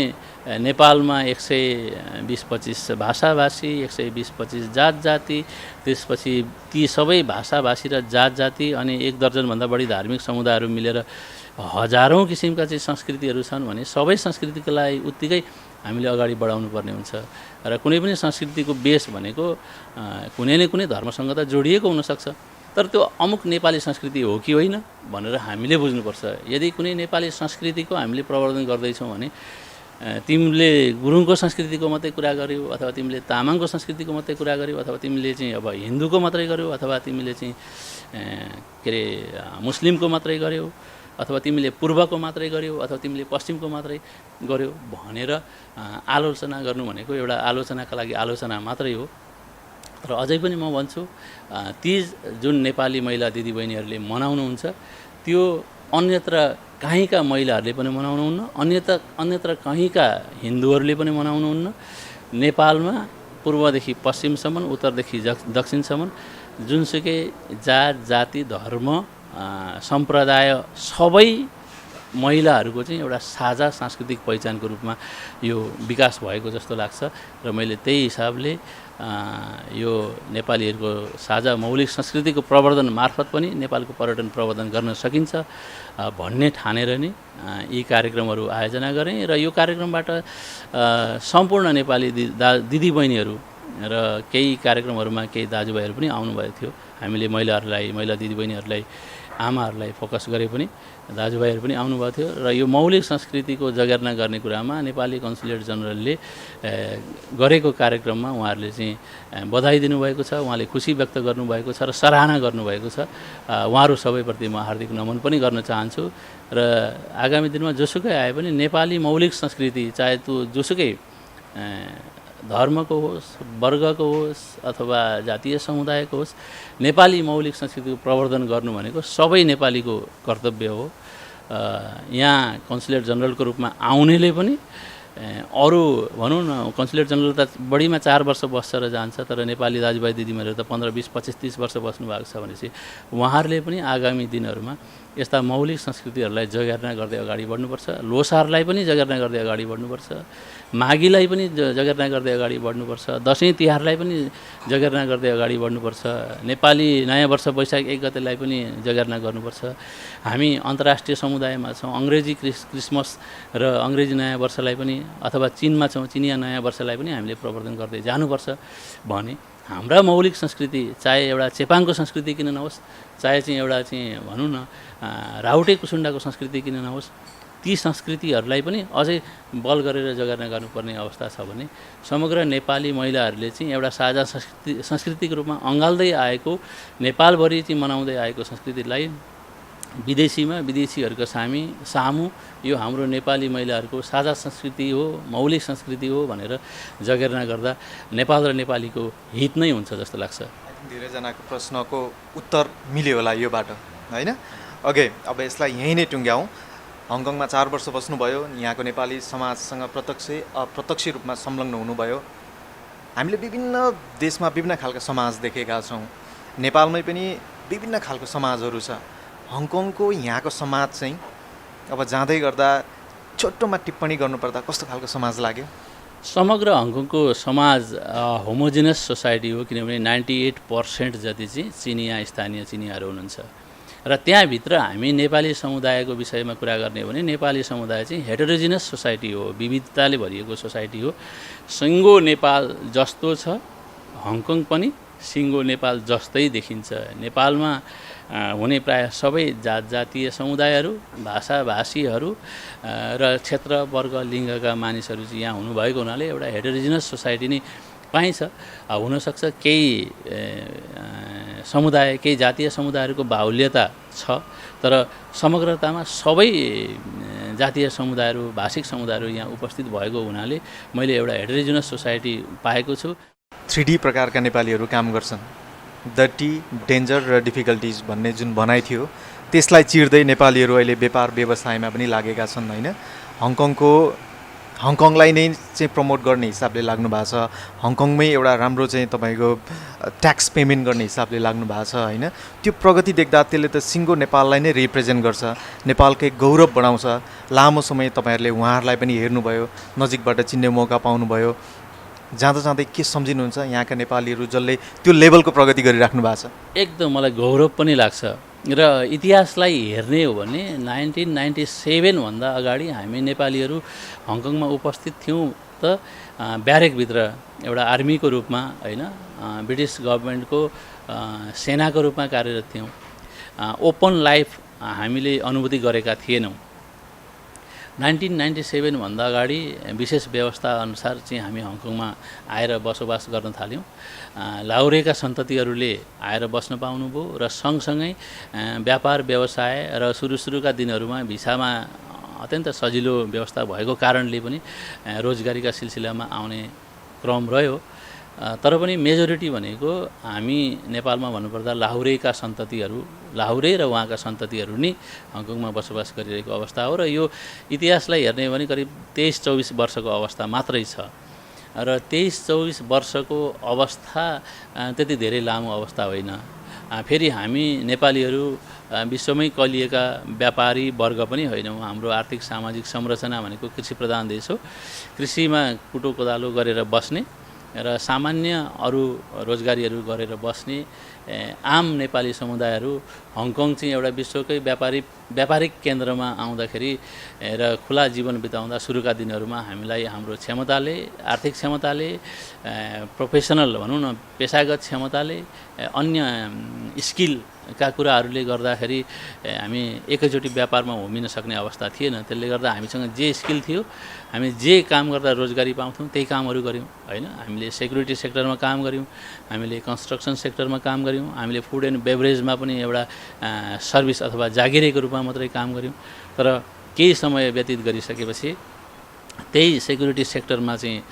नेपालमा 120-125 भाषाभाषी 120-125 जात जाति, त्यसपछि ती सबै भाषाभाषी र जात जाति अनि 1 दर्जनभन्दा बढी धार्मिक समुदायहरू मिलेर हजारौँ किसिमका चाहिँ संस्कृतिहरू छन् भने सबै संस्कृतिलाई उत्तिकै हामीले अगाडि बढाउनु पर्ने हुन्छ र कुनै पनि संस्कृतिको बेस भनेको कुनै न कुनै धर्मसँग त जोडिएको हुनसक्छ, तर त्यो अमुक नेपाली संस्कृति हो कि होइन भनेर हामीले बुझ्नुपर्छ। यदि कुनै नेपाली संस्कृतिको हामीले प्रवर्धन गर्दैछौँ भने तिमीले गुरुङको संस्कृतिको मात्रै कुरा गर्यौ अथवा तिमीले तामाङको संस्कृतिको मात्रै कुरा गर्यौ अथवा तिमीले चाहिँ अब हिन्दूको मात्रै गर्यौ अथवा तिमीले चाहिँ के अरे मुस्लिमको मात्रै गर्यौ अथवा तिमीले पूर्वको मात्रै गर्यौ अथवा तिमीले पश्चिमको मात्रै गर्यौ भनेर आलोचना गर्नु भनेको एउटा आलोचनाका लागि आलोचना मात्रै हो। र अझै पनि म भन्छु तीज जुन नेपाली महिला दिदीबहिनीहरूले मनाउनुहुन्छ त्यो अन्यत्र कहीँका महिलाहरूले पनि मनाउनुहुन्न, अन्यत्र कहीँका हिन्दूहरूले पनि मनाउनुहुन्न। नेपालमा पूर्वदेखि पश्चिमसम्म उत्तरदेखि दक्षिणसम्म जुनसुकै जात जाति धर्म सम्प्रदाय सबै महिलाहरूको चाहिँ एउटा साझा सांस्कृतिक पहिचानको रूपमा यो विकास भएको जस्तो लाग्छ र मैले त्यही हिसाबले यो नेपालीहरूको साझा मौलिक संस्कृतिको प्रवर्धन मार्फत पनि नेपालको पर्यटन प्रवर्धन गर्न सकिन्छ भन्ने ठानेर नै यी कार्यक्रमहरू आयोजना गरेँ र यो कार्यक्रमबाट सम्पूर्ण नेपाली दिदीबहिनीहरू र केही कार्यक्रमहरूमा केही दाजुभाइहरू पनि आउनुभएको थियो। हामीले महिला दिदीबहिनीहरूलाई आमाहरूलाई फोकस गरे पनि दाजुभाइहरू पनि आउनुभएको थियो र यो मौलिक संस्कृतिको जगेर्ना गर्ने कुरामा नेपाली कन्सुलेट जनरलले गरेको कार्यक्रममा उहाँहरूले चाहिँ बधाई दिनुभएको छ, उहाँले खुसी व्यक्त गर्नुभएको छ र सराहना गर्नुभएको छ। उहाँहरू सबैप्रति म हार्दिक नमन पनि गर्न चाहन्छु र आगामी दिनमा जोसुकै आए पनि नेपाली मौलिक संस्कृति चाहे त्यो जोसुकै धर्मको होस् वर्गको होस् अथवा जातीय समुदायको होस् नेपाली मौलिक संस्कृतिको प्रवर्धन गर्नु भनेको सबै नेपालीको कर्तव्य हो। यहाँ कन्सुलेट जनरलको रूपमा आउनेले पनि अरू भनौँ न कन्सुलेट जनरल त बढीमा 4 वर्ष बस्छ र जान्छ, तर नेपाली दाजुभाइ दिदीबहिनीहरू त 15, 20, 25, 30 वर्ष बस्नु भएको छ भनेपछि उहाँहरूले पनि आगामी दिनहरूमा यस्ता मौलिक संस्कृतिहरूलाई जगेर्ना गर्दै अगाडि बढ्नुपर्छ। लोसारलाई पनि जगेर्ना गर्दै अगाडि बढ्नुपर्छ, माघीलाई पनि जगेर्ना गर्दै अगाडि बढ्नुपर्छ, दसैँ तिहारलाई पनि जगेर्ना गर्दै अगाडि बढ्नुपर्छ, नेपाली नयाँ वर्ष वैशाख 1 गतेलाई पनि जगेर्ना गर्नुपर्छ। हामी अन्तर्राष्ट्रिय समुदायमा छौँ, अङ्ग्रेजी क्रिसमस र अङ्ग्रेजी नयाँ वर्षलाई पनि अथवा चीनमा छौँ, चिनिया नयाँ वर्षलाई पनि हामीले प्रवर्धन गर्दै जानुपर्छ भने हाम्रा मौलिक संस्कृति, चाहे एउटा चेपाङको संस्कृति किन नहोस्, चाहे चाहिँ एउटा चाहिँ भनौँ न राउटे कुसुन्डाको संस्कृति किन नहोस्, ती संस्कृतिहरूलाई पनि अझै बल गरेर जगेर्ना गर्नुपर्ने अवस्था छ भने समग्र नेपाली महिलाहरूले चाहिँ एउटा साझा संस्कृतिको रूपमा अँगाल्दै आएको, नेपालभरि चाहिँ मनाउँदै आएको संस्कृतिलाई विदेशीहरूका सामु यो हाम्रो नेपाली महिलाहरूको साझा संस्कृति हो, मौलिक संस्कृति हो भनेर जगेर्ना गर्दा नेपाल र नेपालीको हित नै हुन्छ जस्तो लाग्छ। धेरैजनाको प्रश्नको उत्तर मिल्यो होला योबाट, होइन? ओके, अब यसलाई यहीँ नै टुङ्ग्याउँ। हङकङमा 4 वर्ष बस्नुभयो, यहाँको नेपाली समाजसँग अप्रत्यक्ष रूपमा संलग्न हुनुभयो। हामीले विभिन्न देशमा विभिन्न खालका समाज देखेका छौँ, नेपालमै पनि विभिन्न खालको समाजहरू छ। हङकङको यहाँको समाज चाहिँ अब जाँदै गर्दा छोटोमा टिप्पणी गर्नुपर्दा कस्तो खालको समाज लाग्यो? समग्र हङकङको समाज होमोजिनस सोसाइटी हो, किनभने 98% जति चाहिँ स्थानीय चिनियाहरू हुनुहुन्छ र त्यहाँभित्र हामी नेपाली समुदायको विषयमा कुरा गर्ने हो भने नेपाली समुदाय चाहिँ हेटेरोजिनस सोसाइटी हो, विविधताले भरिएको सोसाइटी हो। सिङ्गो नेपाल जस्तो छ, हङकङ पनि सिङ्गो नेपाल जस्तै देखिन्छ। नेपालमा हुने प्रायः सबै जातीय समुदायहरू, भाषाभाषीहरू र क्षेत्र वर्ग लिङ्गका मानिसहरू चाहिँ यहाँ हुनुभएको हुनाले एउटा हेटेरोजिनस सोसाइटी नै पाइन्छ। हुनसक्छ केही समुदाय, केही जातीय समुदायहरूको बाहुल्यता छ, तर समग्रतामा सबै जातीय समुदायहरू, भाषिक समुदायहरू यहाँ उपस्थित भएको हुनाले मैले एउटा हेटेरोजिनस सोसाइटी पाएको छु। 3D प्रकारका नेपालीहरू काम गर्छन्। डर्टी, डेन्जर र डिफिकल्टिज भन्ने जुन भनाइ थियो त्यसलाई चिर्दै नेपालीहरू अहिले व्यापार व्यवसायमा पनि लागेका छन्, होइन? हङकङलाई नै चाहिँ प्रमोट गर्ने हिसाबले लाग्नु भएको छ। हङकङमै एउटा राम्रो चाहिँ तपाईँको ट्याक्स पेमेन्ट गर्ने हिसाबले लाग्नु भएको छ, होइन? त्यो प्रगति देख्दा त्यसले त सिङ्गो नेपाललाई नै रिप्रेजेन्ट गर्छ, नेपालकै गौरव बढाउँछ। लामो समय तपाईँहरूले उहाँहरूलाई पनि हेर्नुभयो, नजिकबाट चिन्ने मौका पाउनुभयो। जाँदा जाँदै के सम्झिनुहुन्छ यहाँका नेपालीहरू जसले त्यो लेभलको प्रगति गरिराख्नु भएको छ? एकदम मलाई गौरव पनि लाग्छ र इतिहासलाई हेर्ने हो भने 1997 भन्दा अगाडि हामी नेपालीहरू हङकङमा उपस्थित थियौँ त ब्यारेकभित्र एउटा आर्मीको रूपमा, होइन, ब्रिटिस गभर्मेन्टको सेनाको रूपमा कार्यरत थियौँ। ओपन लाइफ हामीले अनुभूति गरेका थिएनौँ। 1997 भन्दा अगाडि विशेष व्यवस्था अनुसार चाहिँ हामी हङकङमा आएर बसोबास गर्न थाल्यौँ। लाहुरेका सन्ततिहरूले आएर बस्न पाउनुभयो र सँगसँगै व्यापार व्यवसाय र सुरुका दिनहरूमा भिसामा अत्यन्त सजिलो व्यवस्था भएको कारणले पनि रोजगारीका सिलसिलामा आउने क्रम रह्यो। तर पनि मेजोरिटी भनेको हामी नेपालमा भन्नुपर्दा लाहुरेका सन्ततिहरू, लाहुरे र उहाँका सन्ततिहरू नै हङकङमा बसोबास गरिरहेको अवस्था हो र यो इतिहासलाई हेर्ने हो भने करिब 23-24 वर्षको अवस्था मात्रै छ र 23-24 वर्षको अवस्था त्यति धेरै लामो अवस्था होइन। फेरि हामी नेपालीहरू विश्वमै कलिएका व्यापारी वर्ग पनि होइनौँ। हाम्रो आर्थिक सामाजिक संरचना भनेको कृषि प्रधान देश हो। कृषिमा कुटो कोदालो गरेर बस्ने र सामान्य अरू रोजगारीहरू गरेर बस्ने आम नेपाली समुदायहरू हङकङ चाहिँ एउटा विश्वकै व्यापारिक केन्द्रमा आउँदाखेरि र खुला जीवन बिताउँदा सुरुका दिनहरूमा हामीलाई हाम्रो क्षमताले, आर्थिक क्षमताले, प्रोफेसनल भनौँ न पेसागत क्षमताले, अन्य स्किलका कुराहरूले गर्दाखेरि हामी एकैचोटि व्यापारमा होमिन सक्ने अवस्था थिएन। त्यसले गर्दा हामीसँग जे स्किल थियो, हामी जे काम गर्दा रोजगारी पाउँथ्यौँ त्यही कामहरू गऱ्यौँ, होइन? हामीले सेक्युरिटी सेक्टरमा काम गऱ्यौँ, हामीले कन्स्ट्रक्सन सेक्टरमा काम गऱ्यौँ, हामीले फुड एन्ड बेभरेजमा पनि एउटा सर्भिस अथवा जागिरेको रूपमा मात्रै काम गऱ्यौँ। तर केही समय व्यतीत गरिसकेपछि त्यही सेक्युरिटी सेक्टरमा चाहिँ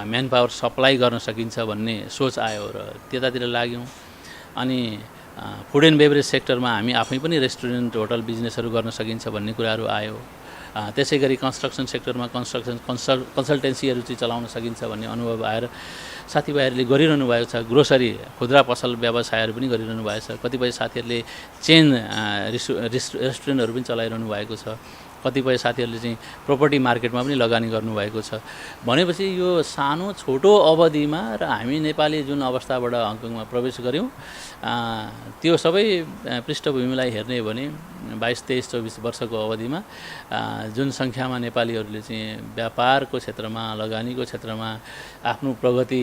म्यान पावर सप्लाई गर्न सकिन्छ भन्ने सोच आयो र त्यतातिर लाग्यौँ। अनि फुड एन्ड बेभरेज सेक्टरमा हामी आफै पनि रेस्टुरेन्ट, होटल बिजनेसहरू गर्न सकिन्छ भन्ने कुराहरू आयो। त्यसै गरी कन्स्ट्रक्सन सेक्टरमा कन्सल्टेन्सीहरू चाहिँ चलाउन सकिन्छ भन्ने अनुभव आएर साथीभाइहरूले गरिरहनु भएको छ। ग्रोसरी खुद्रा पसल व्यवसायहरू पनि गरिरहनु भएको छ। कतिपय साथीहरूले चेन रेस्टुरेन्टहरू पनि चलाइरहनु भएको छ। कतिपय साथीहरूले चाहिँ प्रोपर्टी मार्केटमा पनि लगानी गर्नुभएको छ। भनेपछि यो सानो छोटो अवधिमा र हामी नेपाली जुन अवस्थाबाट हङकङमा प्रवेश गऱ्यौँ त्यो सबै पृष्ठभूमिलाई हेर्ने हो भने 22-23-24 वर्षको अवधिमा जुन सङ्ख्यामा नेपालीहरूले चाहिँ व्यापारको क्षेत्रमा लगानीको क्षेत्रमा आफ्नो प्रगति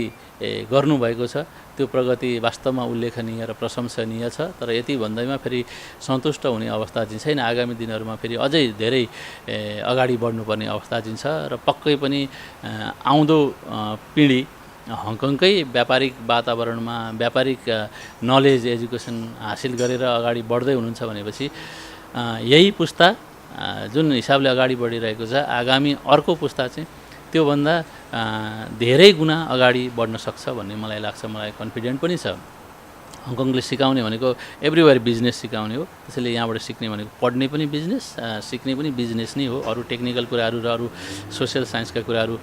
गर्नुभएको छ त्यो प्रगति वास्तवमा उल्लेखनीय र प्रशंसनीय छ। तर यति भन्दैमा फेरि सन्तुष्ट हुने अवस्था चाहिँ छैन। आगामी दिनहरूमा फेरि अझै धेरै अगाडि बढ्नुपर्ने अवस्था चाहिँ छ र पक्कै पनि आउँदो पिँढी हङकङकै व्यापारिक वातावरणमा व्यापारिक नलेज एजुकेसन हासिल गरेर अगाडि बढ्दै हुनुहुन्छ भनेपछि यही पुस्ता जुन हिसाबले अगाडि बढिरहेको छ आगामी अर्को पुस्ता चाहिँ त्योभन्दा धेरै गुणा अगाडि बढ्न सक्छ भन्ने मलाई लाग्छ। मलाई कन्फिडेन्ट पनि छ। हङकङले सिकाउने भनेको एभ्रिवेयर बिजनेस सिकाउने हो। त्यसैले यहाँबाट सिक्ने भनेको पढ्ने पनि बिजनेस, सिक्ने पनि बिजनेस नै हो। अरू टेक्निकल कुराहरू र अरू सोसियल साइन्सका कुराहरू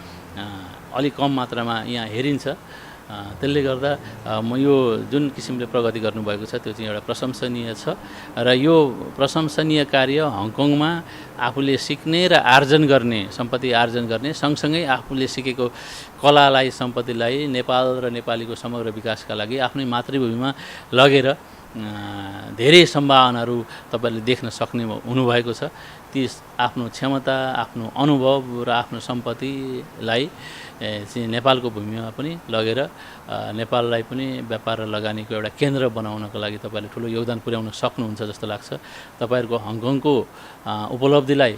अलिक कम मात्रामा यहाँ हेरिन्छ। त्यसले गर्दा यो जुन किसिमले प्रगति गर्नुभएको छ त्यो चाहिँ एउटा प्रशंसनीय छ र यो प्रशंसनीय कार्य हङकङमा आफूले सिक्ने र आर्जन गर्ने सम्पत्ति आर्जन गर्ने सँगसँगै आफूले सिकेको कलालाई सम्पत्तिलाई नेपाल र नेपालीको समग्र विकासका लागि आफ्नै मातृभूमिमा लगेर धेरै सम्भावनाहरू तपाईँले देख्न सक्ने हुनुभएको छ। ती आफ्नो क्षमता, आफ्नो अनुभव र आफ्नो सम्पत्तिलाई चाहिँ नेपालको भूमिमा पनि लगेर नेपाललाई पनि व्यापार र लगानीको एउटा केन्द्र बनाउनको लागि तपाईँले ठुलो योगदान पुर्याउन सक्नुहुन्छ जस्तो लाग्छ। तपाईँहरूको हङकङको उपलब्धिलाई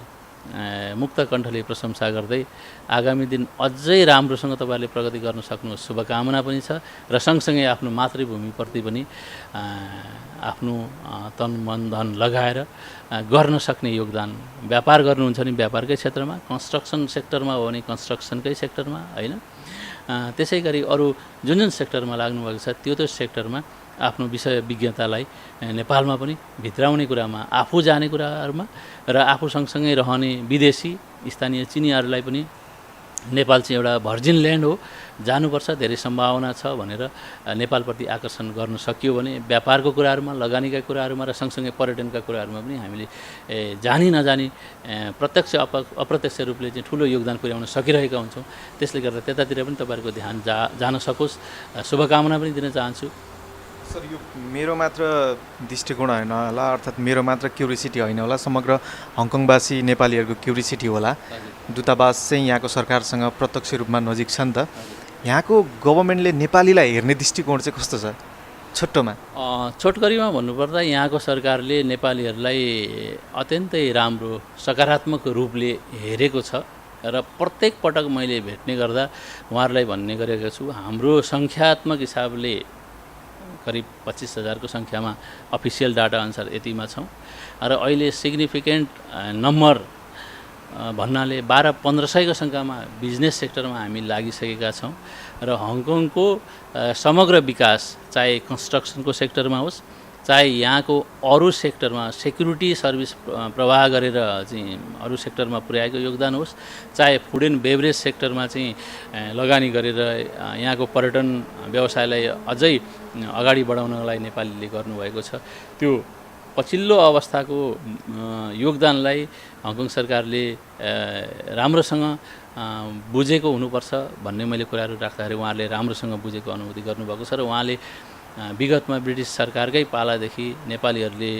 मुक्त कण्ठले प्रशंसा गर्दै आगामी दिन अझै राम्रोसँग तपाईँहरूले प्रगति गर्न सक्नु शुभकामना पनि छ र सँगसँगै आफ्नो मातृभूमिप्रति पनि आफ्नो तन मन धन लगाएर गर्न सक्ने योगदान व्यापार गर्नुहुन्छ भने व्यापारकै क्षेत्रमा, कन्स्ट्रक्सन सेक्टरमा हो भने कन्स्ट्रक्सनकै सेक्टरमा हैन, त्यसै गरी अरू जुन जुन सेक्टरमा लाग्नुभएको छ त्यो सेक्टरमा आफ्नो विषय विज्ञतालाई नेपालमा पनि भित्राउने कुरामा, आफू जाने कुराहरूमा र आफू सँगसँगै रहने विदेशी स्थानीय चिनीहरूलाई पनि नेपाल चाहिँ एउटा भर्जिन ल्यान्ड हो, जानुपर्छ, धेरै सम्भावना छ भनेर नेपालप्रति आकर्षण गर्न सकियो भने व्यापारको कुराहरूमा, लगानीका कुराहरूमा र सँगसँगै पर्यटनका कुराहरूमा पनि हामीले जानी नजानी प्रत्यक्ष अप्रत्यक्ष रूपले चाहिँ ठुलो योगदान पुर्याउन सकिरहेका हुन्छौँ। त्यसले गर्दा त्यतातिर पनि तपाईँहरूको ध्यान जान सकोस्, शुभकामना पनि दिन चाहन्छु। सर, यो मेरो मात्र दृष्टिकोण होइन होला, अर्थात् मेरो मात्र क्युरियोसिटी होइन होला, समग्र हङकङवासी नेपालीहरूको क्युरियोसिटी होला। दूतावास चाहिँ यहाँको सरकारसँग प्रत्यक्ष रूपमा नजिक छ नि त, यहाँको गभर्मेन्टले नेपालीलाई हेर्ने दृष्टिकोण चाहिँ कस्तो छ? छोटोमा छोटकरीमा भन्नुपर्दा यहाँको सरकारले नेपालीहरूलाई अत्यन्तै राम्रो सकारात्मक रूपले हेरेको छ र प्रत्येक पटक मैले भेट्ने गर्दा उहाँहरूलाई भन्ने गरेको छु, हाम्रो सङ्ख्यात्मक हिसाबले करिब 25,000 को सङ्ख्यामा अफिसियल डाटा अनुसार यतिमा छौँ र अहिले सिग्निफिकेन्ट नम्बर भन्नाले 1200-1500 को सङ्ख्यामा बिजनेस सेक्टरमा हामी लागिसकेका छौँ र हङकङको समग्र विकास चाहे कन्स्ट्रक्सनको सेक्टरमा होस्, चाहे यहाँको अरू सेक्टरमा सेक्युरिटी सर्भिस प्रवाह गरेर चाहिँ अरू सेक्टरमा पुर्याएको योगदान होस्, चाहे फुड एन्ड बेभरेज सेक्टरमा चाहिँ लगानी गरेर यहाँको पर्यटन व्यवसायलाई अझै अगाडि बढाउनलाई नेपालीले गर्नुभएको छ, त्यो पछिल्लो अवस्थाको योगदानलाई हङकङ सरकारले राम्रोसँग बुझेको हुनुपर्छ भन्ने मैले कुराहरू राख्दाखेरि उहाँहरूले राम्रोसँग बुझेको अनुभूति गर्नुभएको छ र उहाँले विगतमा ब्रिटिस सरकारकै पालादेखि नेपालीहरूले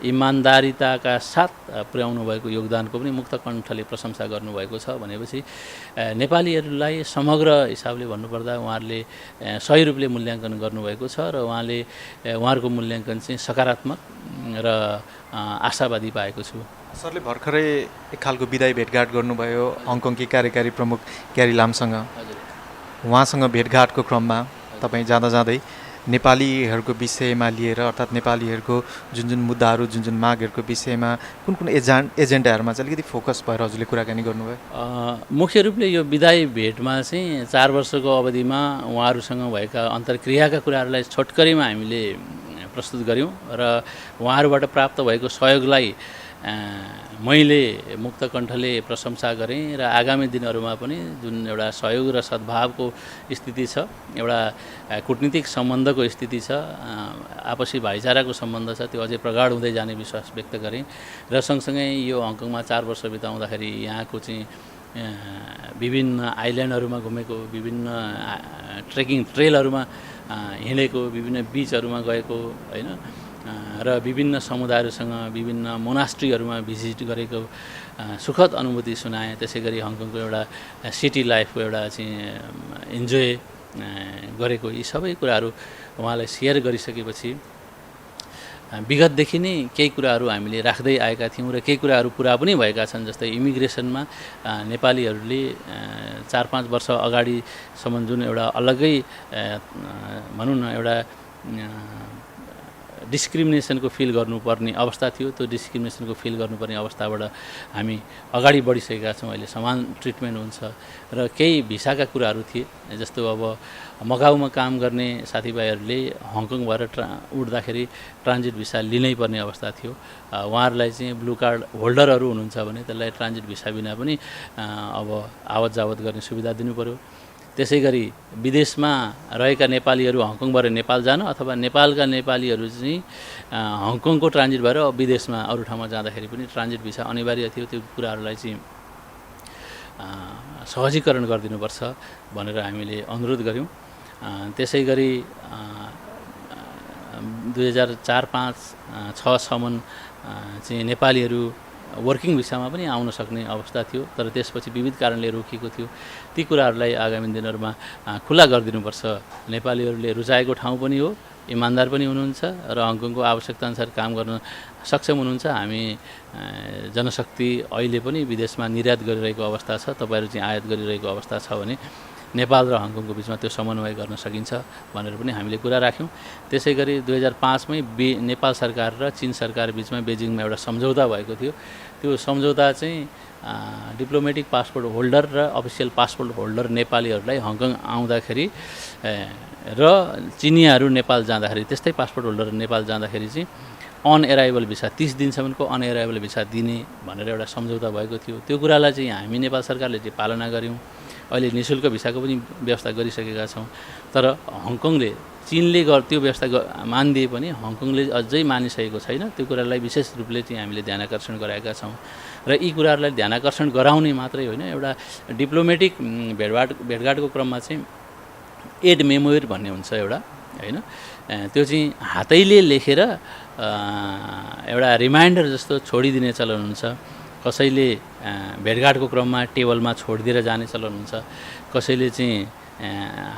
इमान्दारिताका साथ पुर्याउनु भएको योगदानको पनि मुक्त कण्ठले प्रशंसा गर्नुभएको छ भनेपछि नेपालीहरूलाई समग्र हिसाबले भन्नुपर्दा उहाँहरूले सही रूपले मूल्याङ्कन गर्नुभएको छ र उहाँहरूको मूल्याङ्कन चाहिँ सकारात्मक र आशावादी पाएको छु। सरले भर्खरै एक खालको विदाई भेटघाट गर्नुभयो हङकङकी कार्यकारी प्रमुख क्यारी लामसँग। उहाँसँग भेटघाटको क्रममा तपाईँ जाँदा जाँदै नेपालीहरूको विषयमा लिएर अर्थात् नेपालीहरूको जुन जुन मुद्दाहरू, जुन जुन मागहरूको विषयमा कुन कुन एजेन्डाहरूमा चाहिँ अलिकति फोकस भएर हजुरले कुराकानी गर्नुभयो? मुख्य रूपले यो विदाई भेटमा चाहिँ 4 वर्षको अवधिमा उहाँहरूसँग भएका अन्तर्क्रियाका कुराहरूलाई छोटकरीमा हामीले प्रस्तुत गऱ्यौँ र उहाँहरूबाट प्राप्त भएको सहयोगलाई मैले मुक्त कण्ठले प्रशंसा गरेँ र आगामी दिनहरूमा पनि जुन एउटा सहयोग र सद्भावको स्थिति छ, एउटा कूटनीतिक सम्बन्धको स्थिति छ, आपसी भाइचाराको सम्बन्ध छ, त्यो अझै प्रगाढ हुँदै जाने विश्वास व्यक्त गरेँ र सँगसँगै यो हङकङमा 4 वर्ष बिताउँदाखेरि यहाँको चाहिँ विभिन्न आइल्यान्डहरूमा घुमेको, विभिन्न ट्रेकिङ ट्रेलहरूमा हिँडेको, विभिन्न बिचहरूमा गएको हैन, र विभिन्न समुदायहरूसँग विभिन्न मोनास्ट्रीहरूमा भिजिट गरेको सुखद अनुभूति सुनाएँ। त्यसै गरी हङकङको एउटा सिटी लाइफको एउटा चाहिँ इन्जोय गरेको यी सबै कुराहरू उहाँलाई सेयर गरिसकेपछि विगतदेखि नै केही कुराहरू हामीले राख्दै आएका थियौँ र केही कुराहरू पुरा पनि भएका छन्। जस्तै इमिग्रेसनमा नेपालीहरूले 4-5 वर्ष अगाडिसम्म जुन एउटा अलग्गै भनौँ न एउटा डिस्क्रिमिनेसनको फिल गर्नुपर्ने अवस्था थियो, त्यो डिस्क्रिमिनेसनको फिल गर्नुपर्ने अवस्थाबाट हामी अगाडि बढिसकेका छौँ। अहिले समान ट्रिटमेन्ट हुन्छ र केही भिसाका कुराहरू थिए, जस्तो अब मकाउमा काम गर्ने साथीभाइहरूले हङकङ भएर उड्दाखेरि ट्रान्जिट भिसा लिनै पर्ने अवस्था थियो। उहाँहरूलाई चाहिँ ब्लू कार्ड होल्डरहरू हुनुहुन्छ भने त्यसलाई ट्रान्जिट भिसा बिना पनि अब आवत जावत गर्ने सुविधा दिनु पर्यो। त्यसै गरी विदेशमा रहेका नेपालीहरू हङकङबाट नेपाल जान अथवा नेपालका नेपालीहरू चाहिँ हङकङको ट्रान्जिट भएर विदेशमा अरू ठाउँमा जाँदाखेरि पनि ट्रान्जिट भिसा अनिवार्य थियो। त्यो कुराहरूलाई चाहिँ सहजीकरण गरिदिनुपर्छ भनेर हामीले अनुरोध गऱ्यौँ। त्यसै गरी 2004-5-6सम्म चाहिँ नेपालीहरू वर्किङ भिसामा पनि आउन सक्ने अवस्था थियो, तर त्यसपछि विविध कारणले रोकिएको थियो। ती कुराहरूलाई आगामी दिनहरूमा खुला गरिदिनुपर्छ। नेपालीहरूले रुचाएको ठाउँ पनि हो, इमान्दार पनि हुनुहुन्छ र हङकङको आवश्यकताअनुसार काम गर्न सक्षम हुनुहुन्छ। हामी जनशक्ति अहिले पनि विदेशमा निर्यात गरिरहेको अवस्था छ, तपाईँहरू चाहिँ आयात गरिरहेको अवस्था छ भने नेपाल र हङकङको बिचमा त्यो समन्वय गर्न सकिन्छ भनेर पनि हामीले कुरा राख्यौँ। त्यसै गरी 2005मै नेपाल सरकार र चीन सरकार बिचमा बेजिङमा एउटा सम्झौता भएको थियो। त्यो सम्झौता चाहिँ डिप्लोमेटिक पासपोर्ट होल्डर र अफिसियल पासपोर्ट होल्डर नेपालीहरूलाई हङकङ आउँदाखेरि र चिनियाहरू नेपाल जाँदाखेरि, त्यस्तै पासपोर्ट होल्डर नेपाल जाँदाखेरि चाहिँ अन एराइभल भिसा 30 दिनसम्मको अन एराइभल भिसा दिने भनेर एउटा सम्झौता भएको थियो। त्यो कुरालाई चाहिँ हामी नेपाल सरकारले चाहिँ पालना गऱ्यौँ। अहिले निःशुल्क भिसाको पनि व्यवस्था गरिसकेका छौँ। तर हङकङले चीनले त्यो व्यवस्था मानिदिए पनि हङकङले अझै मानिसकेको छैन। त्यो कुरालाई विशेष रूपले चाहिँ हामीले ध्यानाकर्षण गराएका छौँ र यी कुराहरूलाई ध्यानाकर्षण गराउने मात्रै होइन, एउटा डिप्लोमेटिक भेटघाटको क्रममा चाहिँ एड मेमोयर भन्ने हुन्छ एउटा, होइन, त्यो चाहिँ हातैले लेखेर एउटा रिमाइन्डर जस्तो छोडिदिने चलन हुन्छ। कसैले भेटघाटको क्रममा टेबलमा छोडिदिएर जाने चलन हुन्छ, कसैले चाहिँ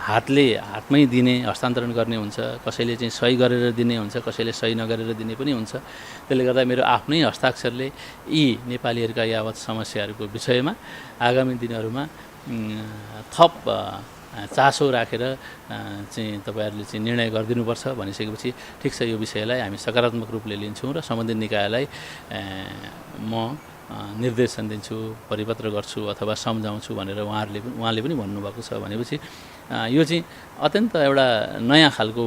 हातमै दिने हस्तान्तरण गर्ने हुन्छ, कसैले चाहिँ सही गरेर दिने हुन्छ, कसैले सही नगरेर दिने पनि हुन्छ। त्यसले गर्दा मेरो आफ्नै हस्ताक्षरले यी नेपालीहरूका यावत समस्याहरूको विषयमा आगामी दिनहरूमा थप चासो राखेर चाहिँ तपाईँहरूले चाहिँ निर्णय गरिदिनुपर्छ भनिसकेपछि ठिक छ, यो विषयलाई हामी सकारात्मक रूपले लिन्छौँ र सम्बन्धित निकायलाई म निर्देशन दिन्छु, परिपत्र गर्छु अथवा सम्झाउँछु भनेर उहाँले पनि भन्नुभएको छ। भनेपछि यो चाहिँ अत्यन्त एउटा नयाँ खालको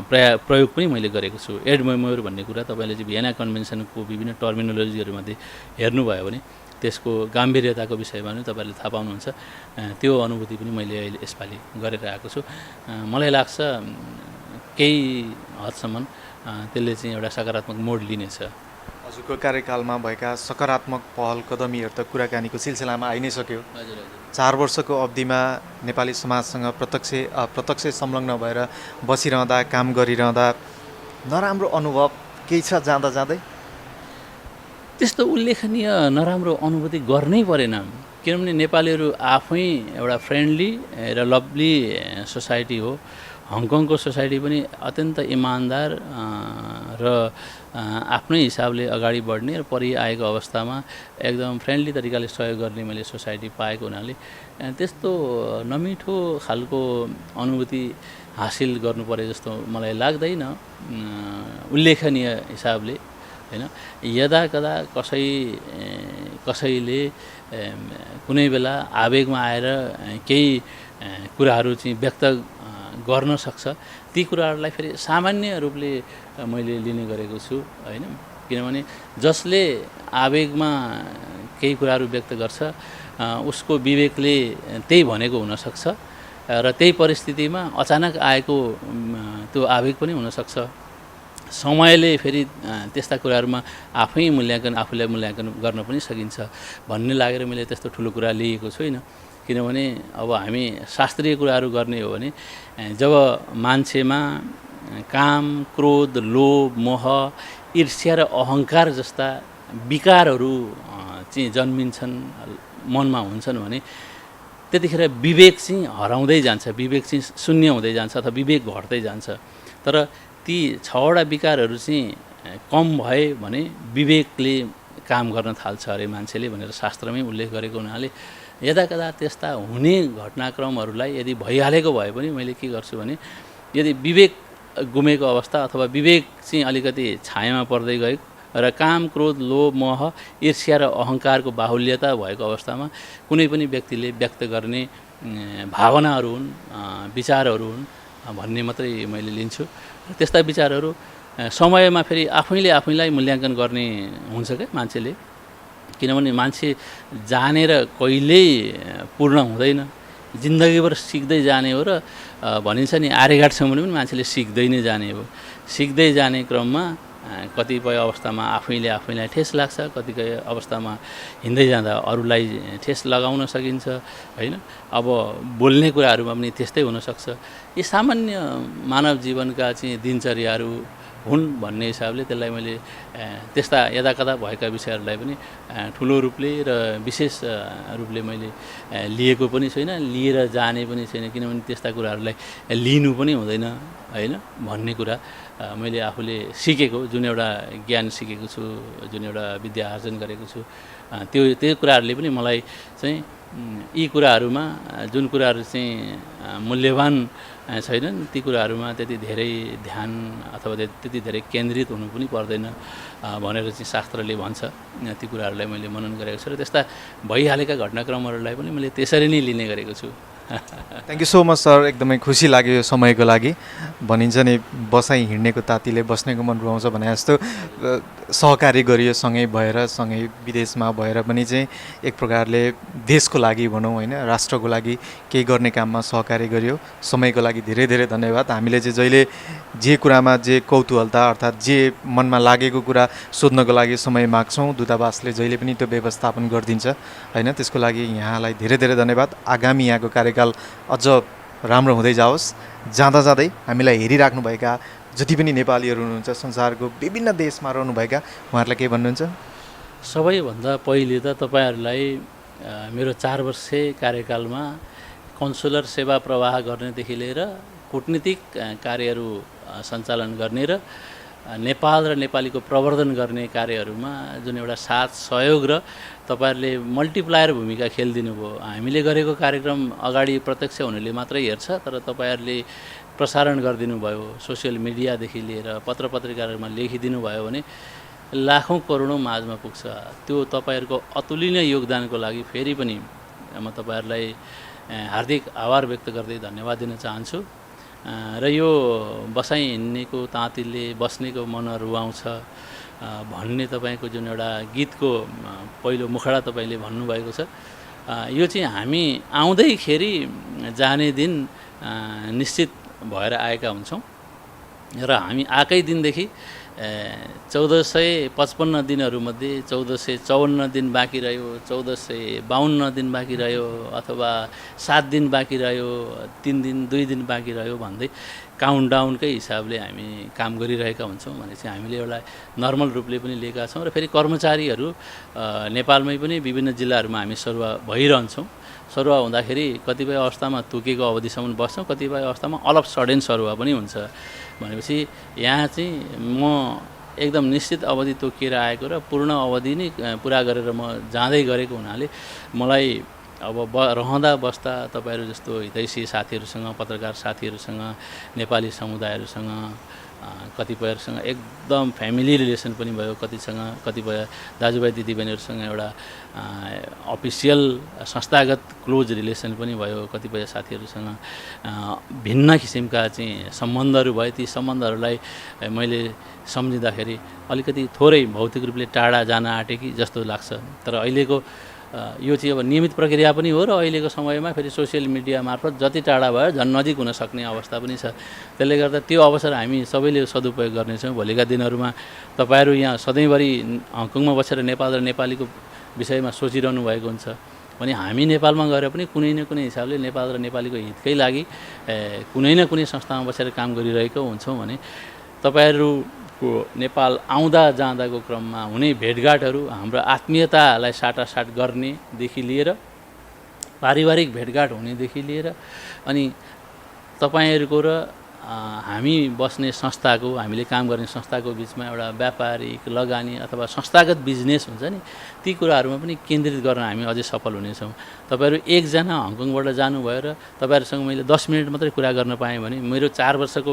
प्रयोग पनि मैले गरेको छु। एड मेमोयर भन्ने कुरा तपाईँले चाहिँ भियना कन्भेन्सनको विभिन्न टर्मिनोलोजीहरूमध्ये हेर्नुभयो भने त्यसको गाम्भीर्यताको विषयमा पनि तपाईँहरूले थाहा पाउनुहुन्छ। त्यो अनुभूति पनि मैले अहिले यसपालि गरेर आएको छु। मलाई लाग्छ केही हदसम्म त्यसले चाहिँ एउटा सकारात्मक मोड लिनेछ। हजुरको कार्यकालमा भएका सकारात्मक पहल कदमीहरू त कुराकानीको सिलसिलामा आइ नै सक्यो। 4 वर्षको अवधिमा नेपाली समाजसँग प्रत्यक्ष संलग्न भएर बसिरहँदा, काम गरिरहँदा नराम्रो अनुभव केही छ जाँदा जाँदै? त्यस्तो उल्लेखनीय नराम्रो अनुभूति गर्नै परेन, किनभने नेपालीहरू आफै एउटा फ्रेन्डली र लभली सोसाइटी हो। हङकङको सोसाइटी पनि अत्यन्त इमान्दार र आफ्नै हिसाबले अगाडि बढ्ने र परिआएको अवस्थामा एकदम फ्रेन्डली तरिकाले सहयोग गर्ने मैले सोसाइटी पाएको हुनाले त्यस्तो नमिठो खालको अनुभूति हासिल गर्नु परे जस्तो मलाई लाग्दैन उल्लेखनीय हिसाबले, होइन। यदा कदा कसैले कुनै बेला आवेगमा आएर केही कुराहरू चाहिँ व्यक्त गर्न सक्छ, ती कुराहरूलाई फेरि सामान्य रूपले मैले लिने गरेको छु, होइन। किनभने जसले आवेगमा केही कुराहरू व्यक्त गर्छ उसको विवेकले त्यही भनेको हुनसक्छ र त्यही परिस्थितिमा अचानक आएको त्यो आवेग पनि हुनसक्छ। समयले फेरि त्यस्ता कुराहरूमा आफूलाई मूल्याङ्कन गर्न पनि सकिन्छ भन्ने लागेर मैले त्यस्तो ठुलो कुरा लिएको छुइनँ। किनभने अब हामी शास्त्रीय कुराहरू गर्ने हो भने जब मान्छेमा काम, क्रोध, लोभ, मोह, ईर्ष्या र अहङ्कार जस्ता विकारहरू चाहिँ जन्मिन्छन्, मनमा हुन्छन् भने त्यतिखेर विवेक चाहिँ हराउँदै जान्छ, विवेक चाहिँ शून्य हुँदै जान्छ अथवा विवेक घट्दै जान्छ। तर ती 6वटा विकारहरू चाहिँ कम भए भने विवेकले काम गर्न थाल्छ अरे मान्छेले भनेर शास्त्रमै उल्लेख गरेको हुनाले यदाकदा त्यस्ता हुने घटनाक्रमहरूलाई यदि भइहालेको भए पनि मैले के गर्छु भने यदि विवेक गुमेको अवस्था अथवा विवेक चाहिँ अलिकति छायामा पर्दै गएको र काम, क्रोध, लोभ, मोह, ईर्ष्या र अहङ्कारको बाहुल्यता भएको अवस्थामा कुनै पनि व्यक्तिले व्यक्त गर्ने भावनाहरू हुन्, विचारहरू हुन् भन्ने मात्रै मैले लिन्छु। त्यस्ता विचारहरू समयमा फेरि आफैलाई मूल्याङ्कन गर्ने हुन्छ क्या मान्छेले, किनभने मान्छे जानेर कहिल्यै पूर्ण हुँदैन, जिन्दगीभर सिक्दै जाने हो र भनिन्छ नि आर्यघाटसम्म पनि मान्छेले सिक्दै नै जाने हो। सिक्दै जाने क्रममा कतिपय अवस्थामा आफैलाई ठेस लाग्छ, कतिपय अवस्थामा हिँड्दै जाँदा अरूलाई ठेस लगाउन सकिन्छ होइन। अब बोल्ने कुराहरूमा पनि त्यस्तै हुनसक्छ। यी सामान्य मानव जीवनका चाहिँ दिनचर्याहरू हुन् भन्ने हिसाबले त्यसलाई मैले त्यस्ता यदाकदा भएका विषयहरूलाई पनि ठुलो रूपले र विशेष रूपले मैले लिएको पनि छैन, लिएर जाने पनि छैन, किनभने त्यस्ता कुराहरूलाई लिनु पनि हुँदैन होइन भन्ने कुरा मैले आफूले सिकेको, जुन एउटा ज्ञान सिकेको छु, जुन एउटा विद्या आर्जन गरेको छु, त्यो कुराहरूले पनि मलाई चाहिँ यी कुराहरूमा जुन कुराहरू चाहिँ मूल्यवान छैनन् ती कुराहरूमा त्यति धेरै ध्यान अथवा त्यति धेरै केन्द्रित हुनु पनि पर्दैन भनेर चाहिँ शास्त्रले भन्छ। ती कुराहरूलाई मैले मनन गरेको छु र त्यस्ता भइहालेका घटनाक्रमहरूलाई पनि मैले त्यसरी नै लिने गरेको छु। Thank you so much sir, एकदमै खुसी लाग्यो यो समयको लागि। भनिन्छ नि बसाइ हिँड्नेको तातीले बस्नेको मन रुवाउँछ भने जस्तो सहकारी गरियो सँगै भएर, सँगै विदेशमा भएर पनि चाहिँ एक प्रकारले देशको लागि भनौँ होइन, राष्ट्रको लागि केही गर्ने काममा सहकारी गरियो। समयको लागि धेरै धेरै धन्यवाद। हामीले चाहिँ जहिले जे कुरामा जे कौतूहलता अर्थात् जे मनमा लागेको कुरा सोध्नको लागि समय माग्छौँ, दूतावासले जहिले पनि त्यो व्यवस्थापन गरिदिन्छ होइन। त्यसको लागि यहाँलाई धेरै धेरै धन्यवाद। आगामी यहाँको कार्यकाल अझ राम्रो हुँदै जाओस्। जाँदा जाँदै हामीलाई हेरिराख्नुभएका जति पनि नेपालीहरू हुनुहुन्छ, संसारको विभिन्न देशमा रहनुभएका, उहाँहरूलाई के भन्नुहुन्छ? सबैभन्दा पहिले त तपाईँहरूलाई मेरो 4 वर्षे कार्यकालमा कन्सुलर सेवा प्रवाह गर्नेदेखि लिएर कूटनीतिक कार्यहरू सञ्चालन गर्ने र नेपाल र नेपालीको प्रवर्धन गर्ने कार्यहरूमा जुन एउटा साथ सहयोग र तपाईँहरूले मल्टिप्लायर भूमिका खेलिदिनु भयो। हामीले गरेको कार्यक्रम अगाडि प्रत्यक्ष हुनेले मात्रै हेर्छ, तर तपाईँहरूले प्रसारण गरिदिनु भयो, सोसियल मिडियादेखि लिएर पत्र पत्रिकाहरूमा लेखिदिनु भयो भने लाखौँ करोडौँ माझमा पुग्छ। त्यो तपाईँहरूको अतुलनीय योगदानको लागि फेरि पनि म तपाईँहरूलाई हार्दिक आभार व्यक्त गर्दै धन्यवाद दिन चाहन्छु। र यो बसाइ हिँड्नेको ताँतीले बस्नेको मन रुवाउँछ भन्ने तपाईँको जुन एउटा गीतको पहिलो मुखडा तपाईँले भन्नुभएको छ, यो चाहिँ हामी आउँदैखेरि जाने दिन निश्चित भएर आएका हुन्छौँ र हामी आएकै दिनदेखि 1455 दिनहरूमध्ये 1454 दिन बाँकी रह्यो, 1452 दिन बाँकी रह्यो अथवा 7 दिन बाँकी रह्यो, 3 दिन 2 दिन बाँकी रह्यो भन्दै काउन्टडाउनकै हिसाबले हामी काम गरिरहेका हुन्छौँ भने चाहिँ हामीले एउटा नर्मल रूपले पनि लिएका छौँ। र फेरि कर्मचारीहरू नेपालमै पनि विभिन्न जिल्लाहरूमा हामी सरुवा भइरहन्छौँ। सरुवा हुँदाखेरि कतिपय अवस्थामा तोकेको अवधिसम्म बस्छौँ, कतिपय अवस्थामा अलप सडेन सरुवा पनि हुन्छ। भनेपछि यहाँ चाहिँ म एकदम निश्चित अवधि तोकिएर आएको र पूर्ण अवधि नै पुरा गरेर म जाँदै गरेको हुनाले मलाई अब रहँदा बस्दा तपाईँहरू जस्तो हितैषी साथीहरूसँग, पत्रकार साथीहरूसँग, नेपाली समुदायहरूसँग, कतिपयहरूसँग एकदम फ्यामिली रिलेसन पनि भयो, कतिपय दाजुभाइ दिदीबहिनीहरूसँग एउटा अफिसियल संस्थागत क्लोज रिलेसन पनि भयो, कतिपय साथीहरूसँग भिन्न किसिमका चाहिँ सम्बन्धहरू भए। ती सम्बन्धहरूलाई मैले सम्झिँदाखेरि अलिकति थोरै भौतिक रूपले टाढा जान आँटेकी जस्तो लाग्छ। तर अहिलेको यो चाहिँ अब नियमित प्रक्रिया पनि हो र अहिलेको समयमा फेरि सोसियल मिडिया मार्फत जति टाढा भयो झन् नजिक हुन सक्ने अवस्था पनि छ। त्यसले गर्दा त्यो अवसर हामी सबैले सदुपयोग गर्नेछौँ। भोलिका दिनहरूमा तपाईँहरू यहाँ सधैँभरि हङकङमा बसेर नेपाल र नेपालीको विषयमा सोचिरहनु भएको हुन्छ। भने हामी नेपालमा गएर पनि कुनै न कुनै हिसाबले नेपाल र नेपालीको हितकै लागि कुनै न कुनै संस्थामा बसेर काम गरिरहेको हुन्छौँ भने तपाईँहरूको नेपाल आउँदा जाँदाको क्रममा हुने भेटघाटहरू हाम्रो आत्मीयतालाई साटासाट गर्नेदेखि लिएर पारिवारिक भेटघाट हुनेदेखि लिएर अनि तपाईँहरूको र हामी बस्ने संस्थाको हामीले काम गर्ने संस्थाको बिचमा एउटा व्यापारिक लगानी अथवा संस्थागत बिजनेस हुन्छ नि ती कुराहरूमा पनि केन्द्रित गर्न हामी अझै सफल हुनेछौँ। तपाईँहरू एकजना हङकङबाट जानुभयो र तपाईँहरूसँग मैले 10 मिनट मात्रै कुरा गर्न पाएँ भने मेरो 4 वर्षको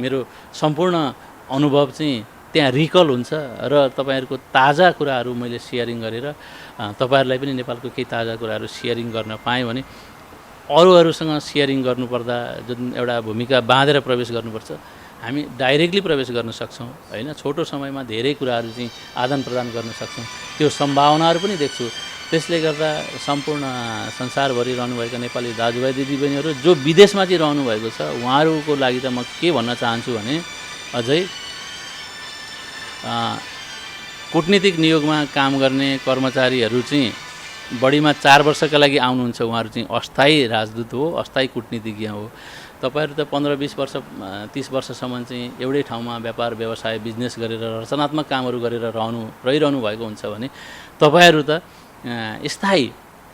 मेरो सम्पूर्ण अनुभव चाहिँ त्यहाँ रिकल हुन्छ र तपाईँहरूको ताजा कुराहरू मैले सेयरिङ गरेर तपाईँहरूलाई पनि नेपालको केही ताजा कुराहरू सेयरिङ गर्न पाएँ भने अरूहरूसँग सेयरिङ गर्नुपर्दा जुन एउटा भूमिका बाँधेर प्रवेश गर्नुपर्छ हामी डाइरेक्टली प्रवेश गर्न सक्छौँ होइन। छोटो समयमा धेरै कुराहरू चाहिँ आदान प्रदान गर्न सक्छौँ त्यो सम्भावनाहरू पनि देख्छु। त्यसले गर्दा सम्पूर्ण संसारभरि रहनुभएका नेपाली दाजुभाइ दिदीबहिनीहरू जो विदेशमा चाहिँ रहनुभएको छ उहाँहरूको लागि त म के भन्न चाहन्छु भने अझै कूटनीतिक नियोगमा काम गर्ने कर्मचारीहरू चाहिँ बढीमा 4 वर्षका लागि आउनुहुन्छ। उहाँहरू चाहिँ अस्थायी राजदूत हो, अस्थायी कूटनीतिज्ञ हो। तपाईँहरू त 15-20 वर्ष 30 वर्षसम्म चाहिँ एउटै ठाउँमा व्यापार व्यवसाय बिजनेस गरेर रचनात्मक कामहरू गरेर रहिरहनु भएको हुन्छ भने तपाईँहरू त स्थायी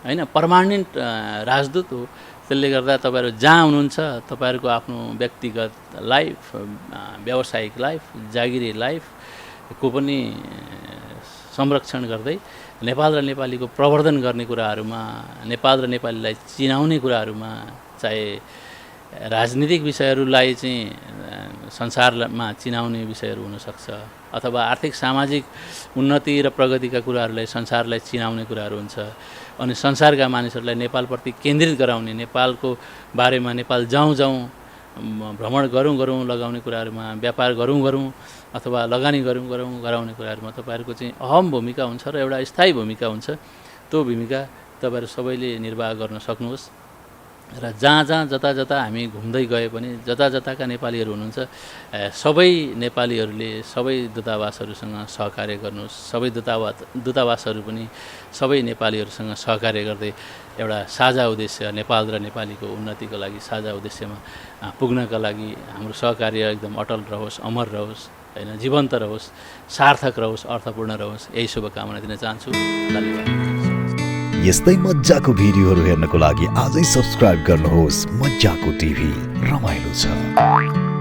होइन पर्मानेन्ट राजदूत हो। त्यसले गर्दा तपाईँहरू जहाँ हुनुहुन्छ तपाईँहरूको आफ्नो व्यक्तिगत लाइफ, व्यावसायिक लाइफ, जागिरी लाइफको पनि संरक्षण गर्दै नेपाल र नेपालीको प्रवर्धन गर्ने कुराहरूमा, नेपाल र नेपालीलाई चिनाउने कुराहरूमा, चाहे राजनीतिक विषयहरूलाई चाहिँ संसारमा चिनाउने विषयहरू हुनसक्छ अथवा आर्थिक सामाजिक उन्नति र प्रगतिका कुराहरूलाई संसारलाई चिनाउने कुराहरू हुन्छ अनि संसारका मानिसहरूलाई नेपालप्रति केन्द्रित गराउने, नेपालको बारेमा नेपाल जाउँ भ्रमण गरौँ लगाउने कुराहरूमा, व्यापार गरौँ अथवा लगानी गराउने कुराहरूमा तपाईँहरूको चाहिँ अहम भूमिका हुन्छ र एउटा स्थायी भूमिका हुन्छ। त्यो भूमिका तपाईँहरू सबैले निर्वाह गर्न सक्नुहोस् र जहाँ जता हामी घुम्दै गए पनि जताका नेपालीहरू हुनुहुन्छ सबै नेपालीहरूले सबै दूतावासहरूसँग सहकार्य गर्नुहोस्। सबै दूतावासहरू पनि सबै नेपालीहरूसँग सहकार्य गर्दै एउटा साझा उद्देश्य नेपाल र नेपालीको उन्नतिको लागि साझा उद्देश्यमा पुग्नका लागि हाम्रो सहकार्य एकदम अटल रहोस्, अमर रहोस् होइन, जीवन्त रहोस्, सार्थक रहोस्, अर्थपूर्ण रहोस्। यही शुभकामना दिन चाहन्छु। धन्यवाद। यस्तै मज्जाको भिडियोहरू हेर्नको लागि आजै सब्स्क्राइब गर्नुहोस् मज्जाको टिभी, रमाइलो छ।